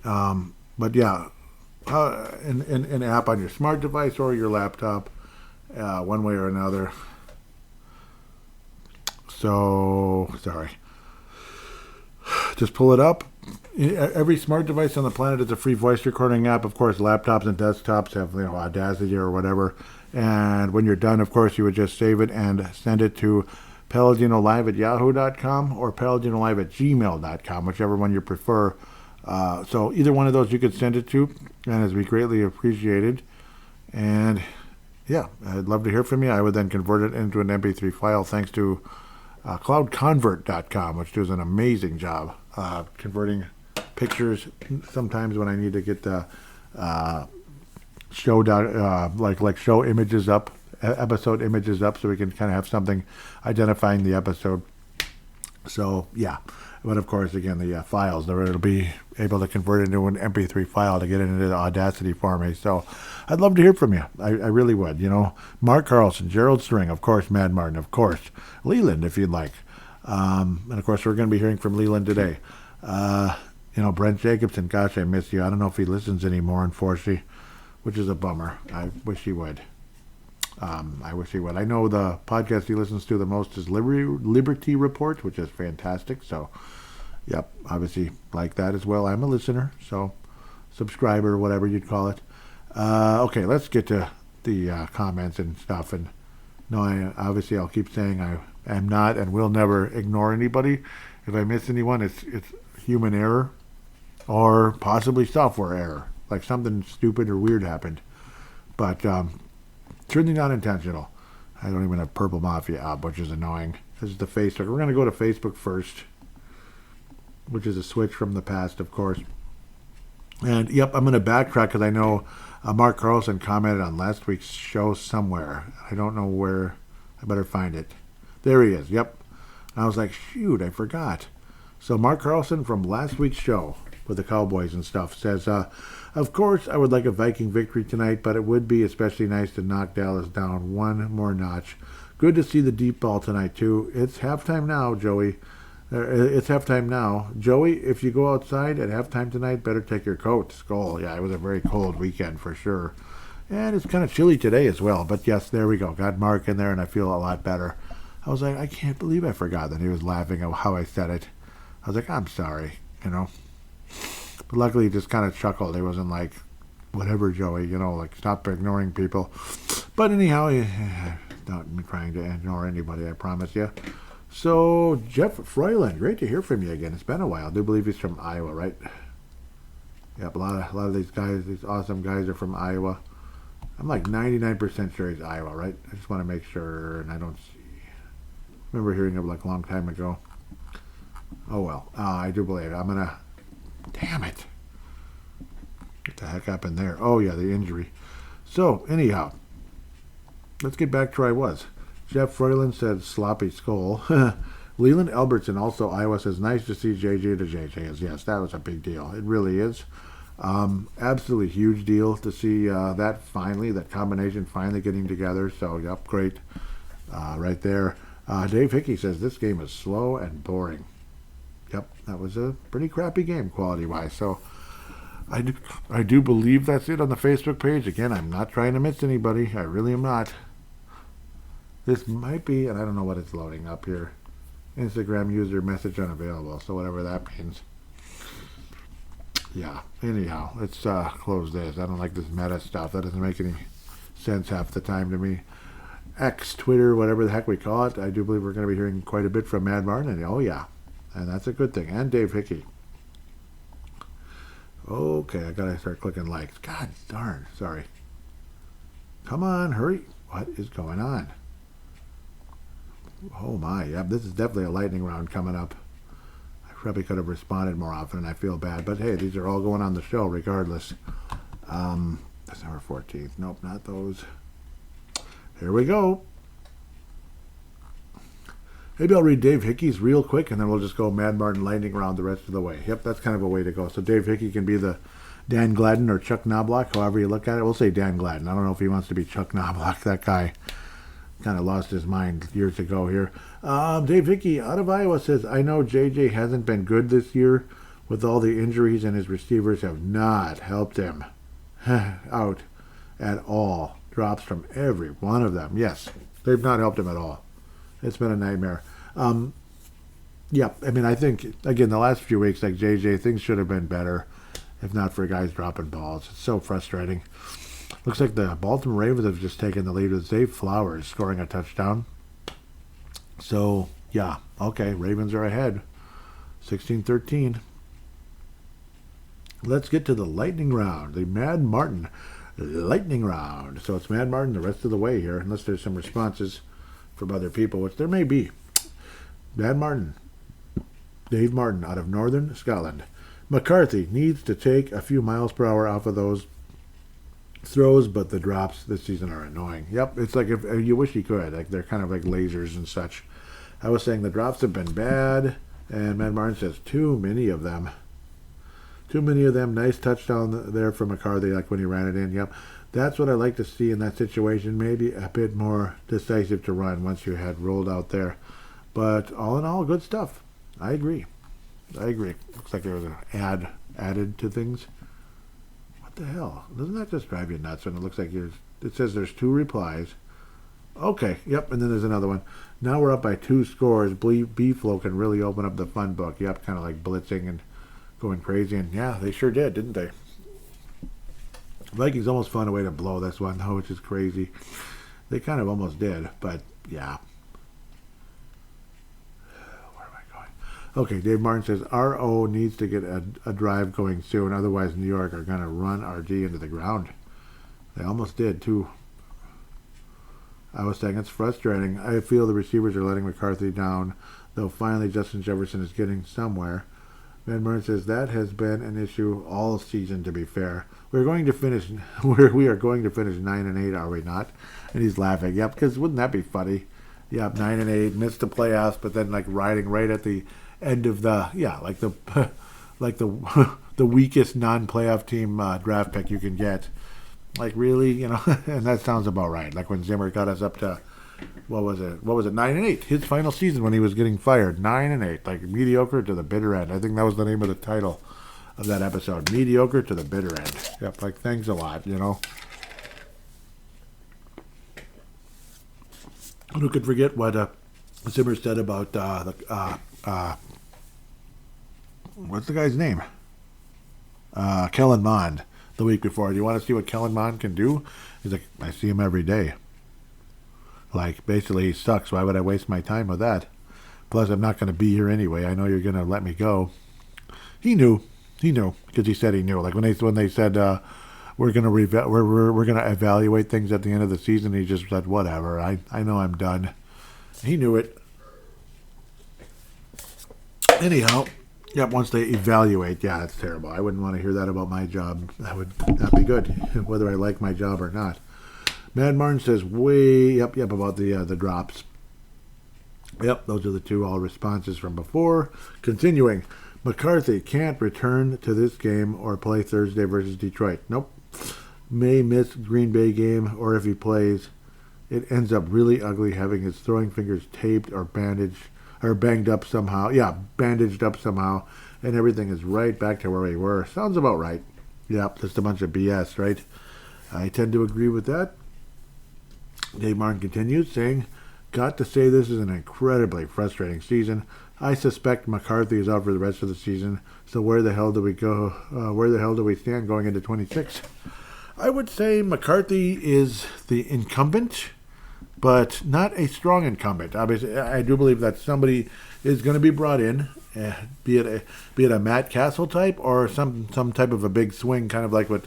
But yeah, an app on your smart device or your laptop, one way or another. So, sorry. Just pull it up. Every smart device on the planet is a free voice recording app. Of course, laptops and desktops have, Audacity or whatever. And when you're done, of course, you would just save it and send it to palladinolive@yahoo.com or palladinolive@gmail.com, whichever one you prefer. So either one of those you could send it to, and it'd be greatly appreciated. And yeah, I'd love to hear from you. I would then convert it into an MP3 file thanks to cloudconvert.com, which does an amazing job converting pictures. Sometimes when I need to get the show show images up, episode images up, so we can kind of have something identifying the episode. So yeah, but of course, again, the files, it'll be able to convert it into an MP3 file to get it into Audacity for me. So I'd love to hear from you. I really would. Mark Carlson, Gerald String, of course, Mad Martin, of course, Leland, if you'd like. And of course, we're going to be hearing from Leland today. Brent Jacobson, gosh, I miss you. I don't know if he listens anymore, unfortunately, which is a bummer. I wish he would. I wish he would. I know the podcast he listens to the most is Liberty Report, which is fantastic. So, yep, obviously like that as well. I'm a listener, so subscriber, whatever you'd call it. Okay, let's get to the comments and stuff. And no, obviously I'll keep saying I am not and will never ignore anybody. If I miss anyone, it's human error or possibly software error, like something stupid or weird happened. But certainly not intentional. I don't even have Purple Mafia app, which is annoying. This is the Facebook. We're going to go to Facebook first, which is a switch from the past, of course. And, yep, I'm going to backtrack because I know Mark Carlson commented on last week's show somewhere. I don't know where. I better find it. There he is, yep. And I was like, shoot, I forgot. So Mark Carlson from last week's show with the Cowboys and stuff says, of course, I would like a Viking victory tonight, but it would be especially nice to knock Dallas down one more notch. Good to see the deep ball tonight, too. It's halftime now, Joey. It's halftime now. Joey, if you go outside at halftime tonight, better take your coat. Skull. Yeah, it was a very cold weekend for sure. And it's kind of chilly today as well. But yes, there we go. Got Mark in there, and I feel a lot better. I was like, I can't believe I forgot that he was laughing at how I said it. I was like, I'm sorry, But luckily he just kind of chuckled. He wasn't like, whatever, Joey, like stop ignoring people. But anyhow, not trying to ignore anybody, I promise you. So, Jeff Froyland, great to hear from you again. It's been a while. I do believe he's from Iowa, right? Yep, a lot of these guys, these awesome guys are from Iowa. I'm like 99% sure he's Iowa, right? I just want to make sure, and I don't see. I remember hearing it like a long time ago. Oh, well. I do believe it. I'm going to... Damn it. What the heck happened there? Oh, yeah, the injury. So, anyhow, let's get back to where I was. Jeff Froyland said sloppy skull. Leland Albertson, also Iowa, says nice to see JJ to JJ. Yes, that was a big deal. It really is. Absolutely huge deal to see that combination finally getting together. So, yep, great. Right there. Dave Hickey says this game is slow and boring. Yep, that was a pretty crappy game quality-wise. So I do believe that's it on the Facebook page. Again, I'm not trying to miss anybody. I really am not. This might be, and I don't know what it's loading up here. Instagram user message unavailable, so whatever that means. Yeah, anyhow, let's close this. I don't like this meta stuff. That doesn't make any sense half the time to me. X, Twitter, whatever the heck we call it. I do believe we're going to be hearing quite a bit from Mad Martin. And, oh, yeah. And that's a good thing. And Dave Hickey. Okay, I got to start clicking likes. God darn. Sorry. Come on, hurry. What is going on? Oh my, yep, this is definitely a lightning round coming up. I probably could have responded more often, and I feel bad. But hey, these are all going on the show regardless. December 14th. Nope, not those. Here we go. Maybe I'll read Dave Hickey's real quick, and then we'll just go Mad Martin lightning round the rest of the way. Yep, that's kind of a way to go. So Dave Hickey can be the Dan Gladden or Chuck Knobloch, however you look at it. We'll say Dan Gladden. I don't know if he wants to be Chuck Knobloch. That guy kind of lost his mind years ago here. Dave Hickey out of Iowa says, I know JJ hasn't been good this year with all the injuries, and his receivers have not helped him out at all. Drops from every one of them. Yes, they've not helped him at all. It's been a nightmare. Yeah, I mean, I think, again, the last few weeks, like JJ, things should have been better if not for guys dropping balls. It's so frustrating. Looks like the Baltimore Ravens have just taken the lead with Zay Flowers scoring a touchdown. So, yeah, okay, Ravens are ahead. 16-13. Let's get to the lightning round, the Mad Martin lightning round. So it's Mad Martin the rest of the way here, unless there's some responses from other people, which there may be. Mad Martin. Dave Martin out of Northern Scotland. McCarthy needs to take a few miles per hour off of those throws, but the drops this season are annoying. Yep, it's like if you wish he could. Like they're kind of like lasers and such. I was saying the drops have been bad, and Mad Martin says too many of them. Too many of them. Nice touchdown there for McCarthy, like when he ran it in. Yep, that's what I like to see in that situation. Maybe a bit more decisive to run once you had rolled out there. But all in all, good stuff. I agree. Looks like there was an ad added to things. What the hell? Doesn't that just drive you nuts when it looks like it says there's 2 replies? Okay, yep, and then there's another one. Now we're up by 2 scores. B-Flow can really open up the fun book. Yep, kind of like blitzing and going crazy. And yeah, they sure did, didn't they? Vikings almost found a way to blow this one, though, which is crazy. They kind of almost did, but yeah. Okay, Dave Martin says, RO needs to get a drive going soon, otherwise New York are going to run RG into the ground. They almost did, too. I was saying, it's frustrating. I feel the receivers are letting McCarthy down, though finally Justin Jefferson is getting somewhere. Van Martin says, that has been an issue all season, to be fair. We are going to finish 9-8, are we not? And he's laughing. Yep, because wouldn't that be funny? Yep, 9-8, missed the playoffs, but then like riding right at the end of the the weakest non-playoff team draft pick you can get. Like really, and that sounds about right. Like when Zimmer got us up to what was it 9-8, his final season when he was getting fired. 9-8, like mediocre to the bitter end. I think that was the name of the title of that episode, mediocre to the bitter end. Yep, like thanks a lot. Who could forget what Zimmer said about what's the guy's name? Kellen Mond the week before. Do you want to see what Kellen Mond can do? He's like, I see him every day. Like, basically, he sucks. Why would I waste my time with that? Plus, I'm not going to be here anyway. I know you're going to let me go. He knew, because he said he knew. Like when they said we're going to evaluate things at the end of the season, he just said whatever. I know I'm done. He knew it. Anyhow, yep, once they evaluate, yeah, that's terrible. I wouldn't want to hear that about my job. That would not be good, whether I like my job or not. Mad Martin says, yep, about the drops. Yep, those are the 2 all responses from before. Continuing, McCarthy can't return to this game or play Thursday versus Detroit. Nope. May miss Green Bay game, or if he plays, it ends up really ugly having his throwing fingers taped or bandaged or banged up somehow. Yeah, bandaged up somehow, and everything is right back to where we were. Sounds about right. Yep, just a bunch of BS, right? I tend to agree with that. Dave Martin continues, saying, got to say this is an incredibly frustrating season. I suspect McCarthy is out for the rest of the season, so where the hell do we go? Where the hell do we stand going into 26? I would say McCarthy is the incumbent, but not a strong incumbent. Obviously, I do believe that somebody is going to be brought in, be it a Matt Castle type or some type of a big swing, kind of like what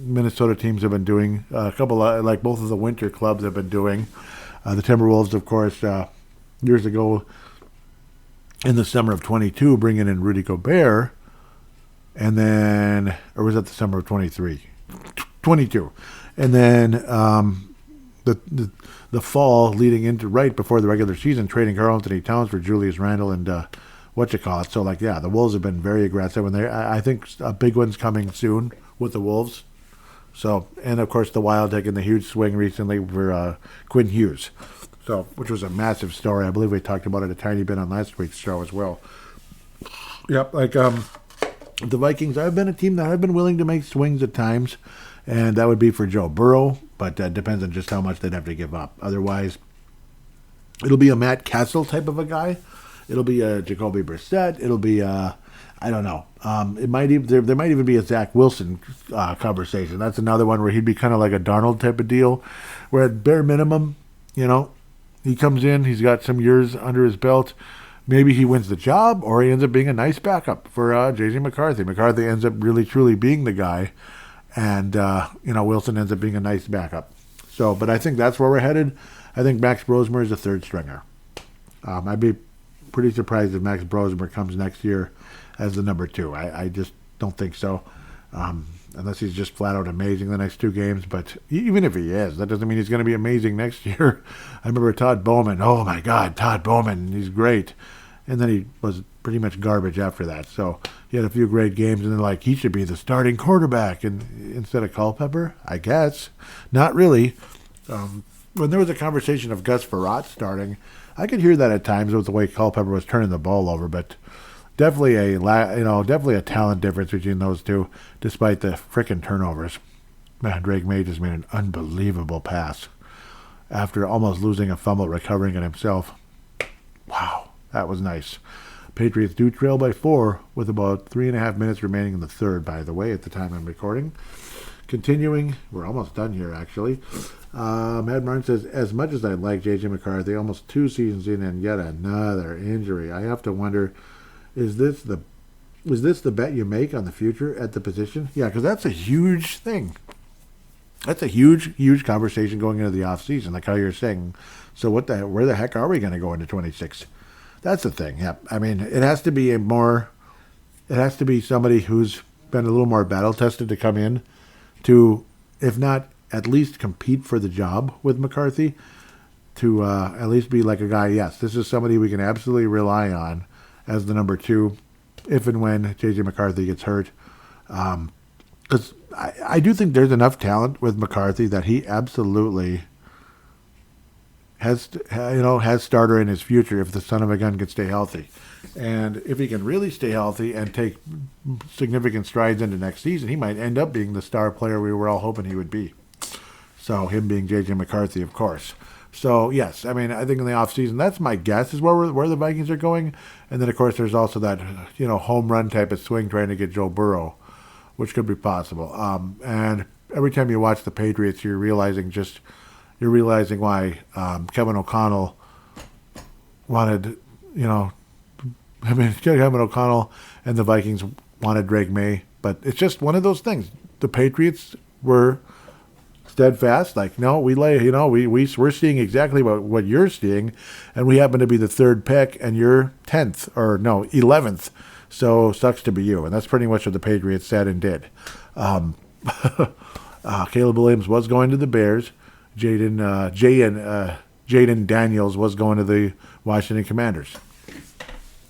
Minnesota teams have been doing. A couple of, like both of the winter clubs have been doing. The Timberwolves, of course, years ago in the summer of 22, bringing in Rudy Gobert, and then, or was that the summer of 23? 22. And then the fall leading into right before the regular season, trading Karl Anthony Towns for Julius Randle and So, like, yeah, the Wolves have been very aggressive, and I think a big one's coming soon with the Wolves. So, and of course, the Wild taking the huge swing recently for Quinn Hughes. So, which was a massive story. I believe we talked about it a tiny bit on last week's show as well. Yep, like the Vikings, I've been a team that I've been willing to make swings at times, and that would be for Joe Burrow, but that depends on just how much they'd have to give up. Otherwise, it'll be a Matt Castle type of a guy. It'll be a Jacoby Brissett. It'll be I don't know. It might even there might even be a Zach Wilson conversation. That's another one where he'd be kind of like a Darnold type of deal, where at bare minimum, he comes in, he's got some years under his belt. Maybe he wins the job, or he ends up being a nice backup for JJ McCarthy. McCarthy ends up really, truly being the guy, and, Wilson ends up being a nice backup. So, but I think that's where we're headed. I think Max Brosmer is a third stringer. I'd be pretty surprised if Max Brosmer comes next year as the number 2. I just don't think so. Unless he's just flat out amazing the next 2 games. But even if he is, that doesn't mean he's going to be amazing next year. I remember Todd Bowman. Oh, my God, Todd Bowman. He's great. And then he was pretty much garbage after that. So he had a few great games, and then, he should be the starting quarterback instead of Culpepper, I guess. Not really. When there was a conversation of Gus Frerotte starting, I could hear that at times with the way Culpepper was turning the ball over, but definitely a talent difference between those two, despite the frickin' turnovers. Man, Drake May just made an unbelievable pass after almost losing a fumble, recovering it himself. Wow, that was nice. Patriots do trail by 4 with about 3.5 minutes remaining in the third, by the way, at the time I'm recording. Continuing, we're almost done here, actually. Mad Martin says, as much as I like JJ McCarthy, almost 2 seasons in and yet another injury, I have to wonder, is this the bet you make on the future at the position? Yeah, because that's a huge thing. That's a huge, huge conversation going into the offseason, like how you're saying. So where the heck are we going to go into 26? That's the thing. Yeah, I mean, it has to be somebody who's been a little more battle tested to come in to, if not at least compete for the job with McCarthy, to at least be like a guy, yes, this is somebody we can absolutely rely on as the number 2 if and when JJ McCarthy gets hurt. Because I do think there's enough talent with McCarthy that he absolutely has starter in his future if the son of a gun can stay healthy. And if he can really stay healthy and take significant strides into next season, he might end up being the star player we were all hoping he would be. So him being JJ McCarthy, of course. So, yes, I mean, I think in the offseason, that's my guess is where the Vikings are going. And then, of course, there's also that, home run type of swing trying to get Joe Burrow, which could be possible. And every time you watch the Patriots, you're realizing why Kevin O'Connell wanted, Kevin O'Connell and the Vikings wanted Drake May. But it's just one of those things. The Patriots were steadfast, like, no, we're seeing exactly what you're seeing, and we happen to be the 3rd pick, and you're 10th, or no, 11th, so sucks to be you. And that's pretty much what the Patriots said and did. Caleb Williams was going to the Bears. Jaden Daniels was going to the Washington Commanders,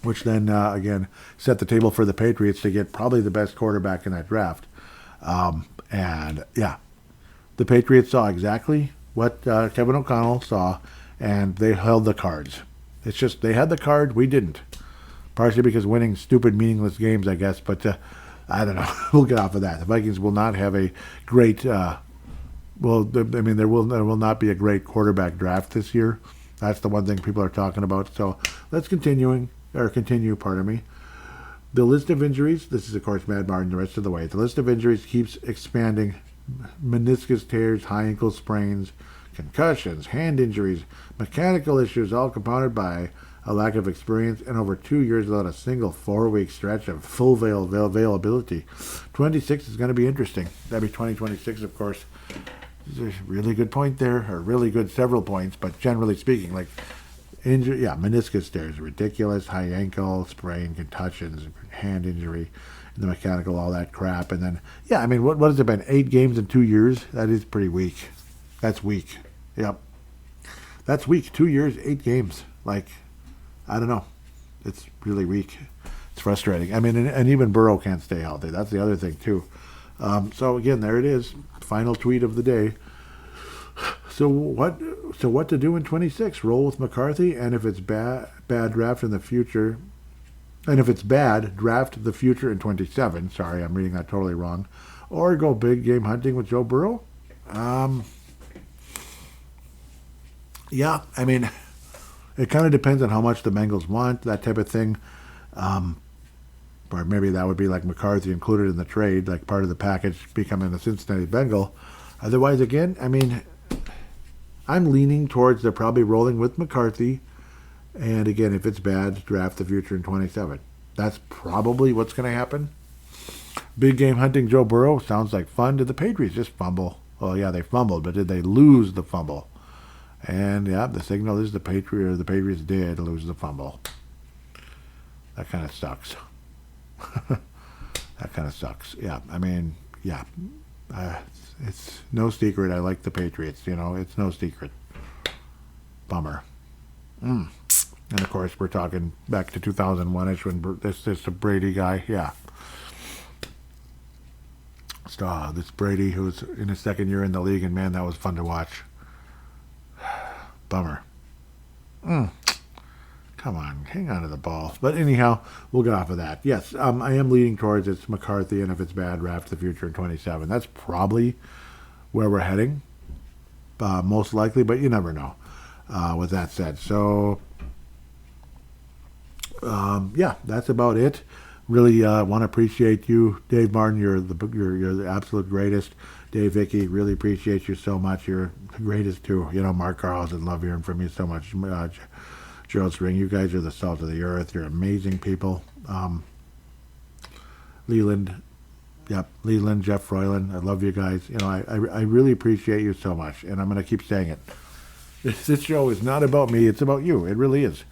which then, again, set the table for the Patriots to get probably the best quarterback in that draft. And, yeah, the Patriots saw exactly what Kevin O'Connell saw, and they held the cards. It's just they had the card, we didn't. Partially because winning stupid, meaningless games, I guess. But I don't know. We'll get off of that. The Vikings will not have a great there will not be a great quarterback draft this year. That's the one thing people are talking about. So let's continue. The list of injuries, this is, of course, Mad Martin the rest of the way. The list of injuries keeps expanding. Meniscus tears, high ankle sprains, concussions, hand injuries, mechanical issues, all compounded by a lack of experience and over 2 years without a single 4-week stretch of full availability. 26 is going to be interesting. That'd be 2026, of course. there's a really good point there, or really good several points, but generally speaking, like injury, yeah, meniscus tears, ridiculous, high ankle sprain, concussions, hand injury, the mechanical, all that crap, and then yeah, I mean, what has it been? 8 games in 2 years? That is pretty weak. That's weak. Yep, that's weak. 2 years, 8 games. Like, I don't know. It's really weak. It's frustrating. I mean, and even Burrow can't stay healthy. That's the other thing too. So again, there it is. Final tweet of the day. So what to do in 26? Roll with McCarthy, and if it's bad draft in the future. And if it's bad, draft the future in 27. Sorry, I'm reading that totally wrong. Or go big game hunting with Joe Burrow. Yeah, I mean, it kind of depends on how much the Bengals want, that type of thing. Or maybe that would be like McCarthy included in the trade, like part of the package becoming a Cincinnati Bengal. Otherwise, again, I mean, I'm leaning towards they're probably rolling with McCarthy. And again, if it's bad, draft the future in 27. That's probably what's going to happen. Big game hunting Joe Burrow sounds like fun. Did the Patriots just fumble? Well, yeah, they fumbled, but did they lose the fumble? And yeah, the signal is the Patriots did lose the fumble. That kind of sucks. That kind of sucks. Yeah, I mean, yeah. It's no secret I like the Patriots, it's no secret. Bummer. And of course, we're talking back to 2001-ish when this Brady guy, yeah. So, this Brady who's in his second year in the league, and man, that was fun to watch. Bummer. Come on, hang on to the ball. But anyhow, we'll get off of that. Yes, I am leaning towards it's McCarthy, and if it's bad, draft the future in 27. That's probably where we're heading, most likely, but you never know. With that said, so yeah, that's about it. Really want to appreciate you, Dave Martin. You're the absolute greatest. Dave, Vicky, really appreciate you so much. You're the greatest too. Mark Carlson, love hearing from you so much. Gerald String, you guys are the salt of the earth. You're amazing people. Leland, Jeff Froyland, I love you guys. I really appreciate you so much, and I'm going to keep saying it. This show is not about me. It's about you. It really is.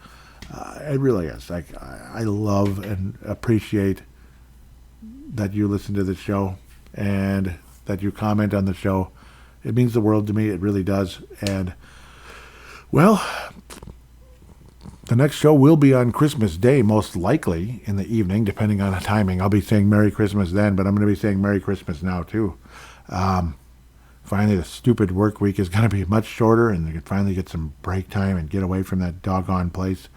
It really is. Like, I love and appreciate that you listen to the show and that you comment on the show. It means the world to me. It really does. And, well, the next show will be on Christmas Day, most likely in the evening, depending on the timing. I'll be saying Merry Christmas then, but I'm going to be saying Merry Christmas now, too. Finally, the stupid work week is going to be much shorter, and you can finally get some break time and get away from that doggone place.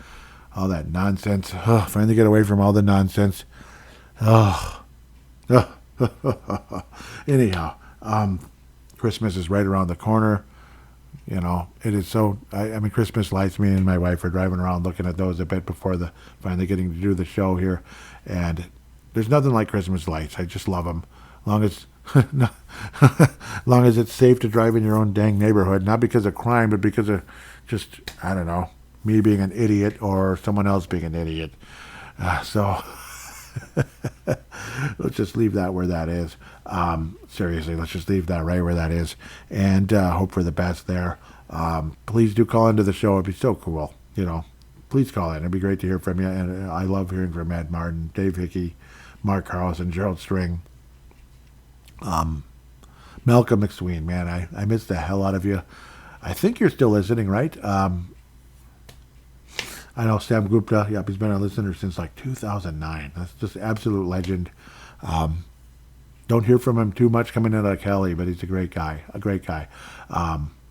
All that nonsense. Finally get away from all the nonsense. Anyhow, Christmas is right around the corner. It is so. I mean, Christmas lights. Me and my wife are driving around looking at those a bit before finally getting to do the show here, and there's nothing like Christmas lights. I just love them. Long as it's safe to drive in your own dang neighborhood, not because of crime, but because of just, I don't know, me being an idiot or someone else being an idiot. So let's just leave that where that is. Seriously, let's just leave that right where that is, and hope for the best there. Please do call into the show. It'd be so cool. Please call in. It'd be great to hear from you. And I love hearing from Ed Martin, Dave Hickey, Mark Carlson, Gerald String. Malcolm McSween, man, I miss the hell out of you. I think you're still listening, right? I know Sam Gupta, yep, he's been a listener since like 2009. That's just absolute legend. Don't hear from him too much coming out of Cali, but he's a great guy.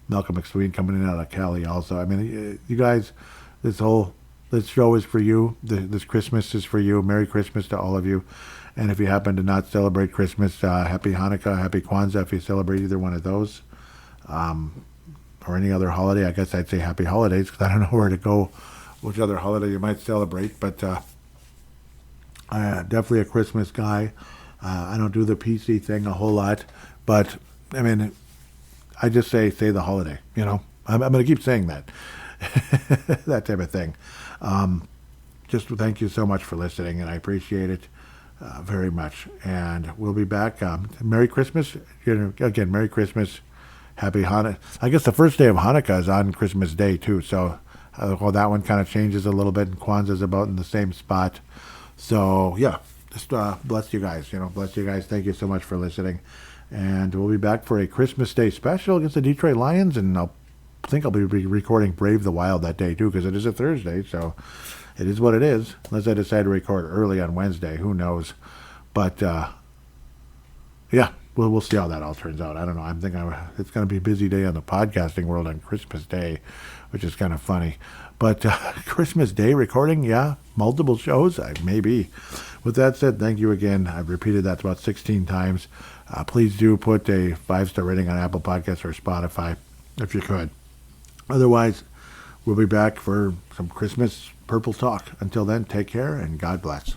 Malcolm McSween coming in out of Cali also. I mean, you guys, this show is for you. This Christmas is for you. Merry Christmas to all of you. And if you happen to not celebrate Christmas, happy Hanukkah, happy Kwanzaa if you celebrate either one of those. Or any other holiday. I guess I'd say happy holidays because I don't know where to go, which other holiday you might celebrate. But definitely a Christmas guy. I don't do the PC thing a whole lot. But, I mean, I just say the holiday. I'm going to keep saying that. That type of thing. Just thank you so much for listening, and I appreciate it. Very much, and we'll be back. Merry Christmas. Again, Merry Christmas, happy Hanukkah. I guess the first day of Hanukkah is on Christmas Day too, so well, that one kind of changes a little bit, and Kwanzaa's about in the same spot. So yeah, just bless you guys. Bless you guys. Thank you so much for listening, and we'll be back for a Christmas Day special against the Detroit Lions, and I think I'll be recording Brave the Wild that day too, because it is a Thursday, so it is what it is. Unless I decide to record early on Wednesday, who knows? But yeah, we'll see how that all turns out. I don't know. I'm thinking it's going to be a busy day on the podcasting world on Christmas Day, which is kind of funny. But Christmas Day recording, yeah, multiple shows, maybe. With that said, thank you again. I've repeated that about 16 times. Please do put a 5-star rating on Apple Podcasts or Spotify if you could. Otherwise, we'll be back for some Christmas Purple talk. Until then, take care and God bless.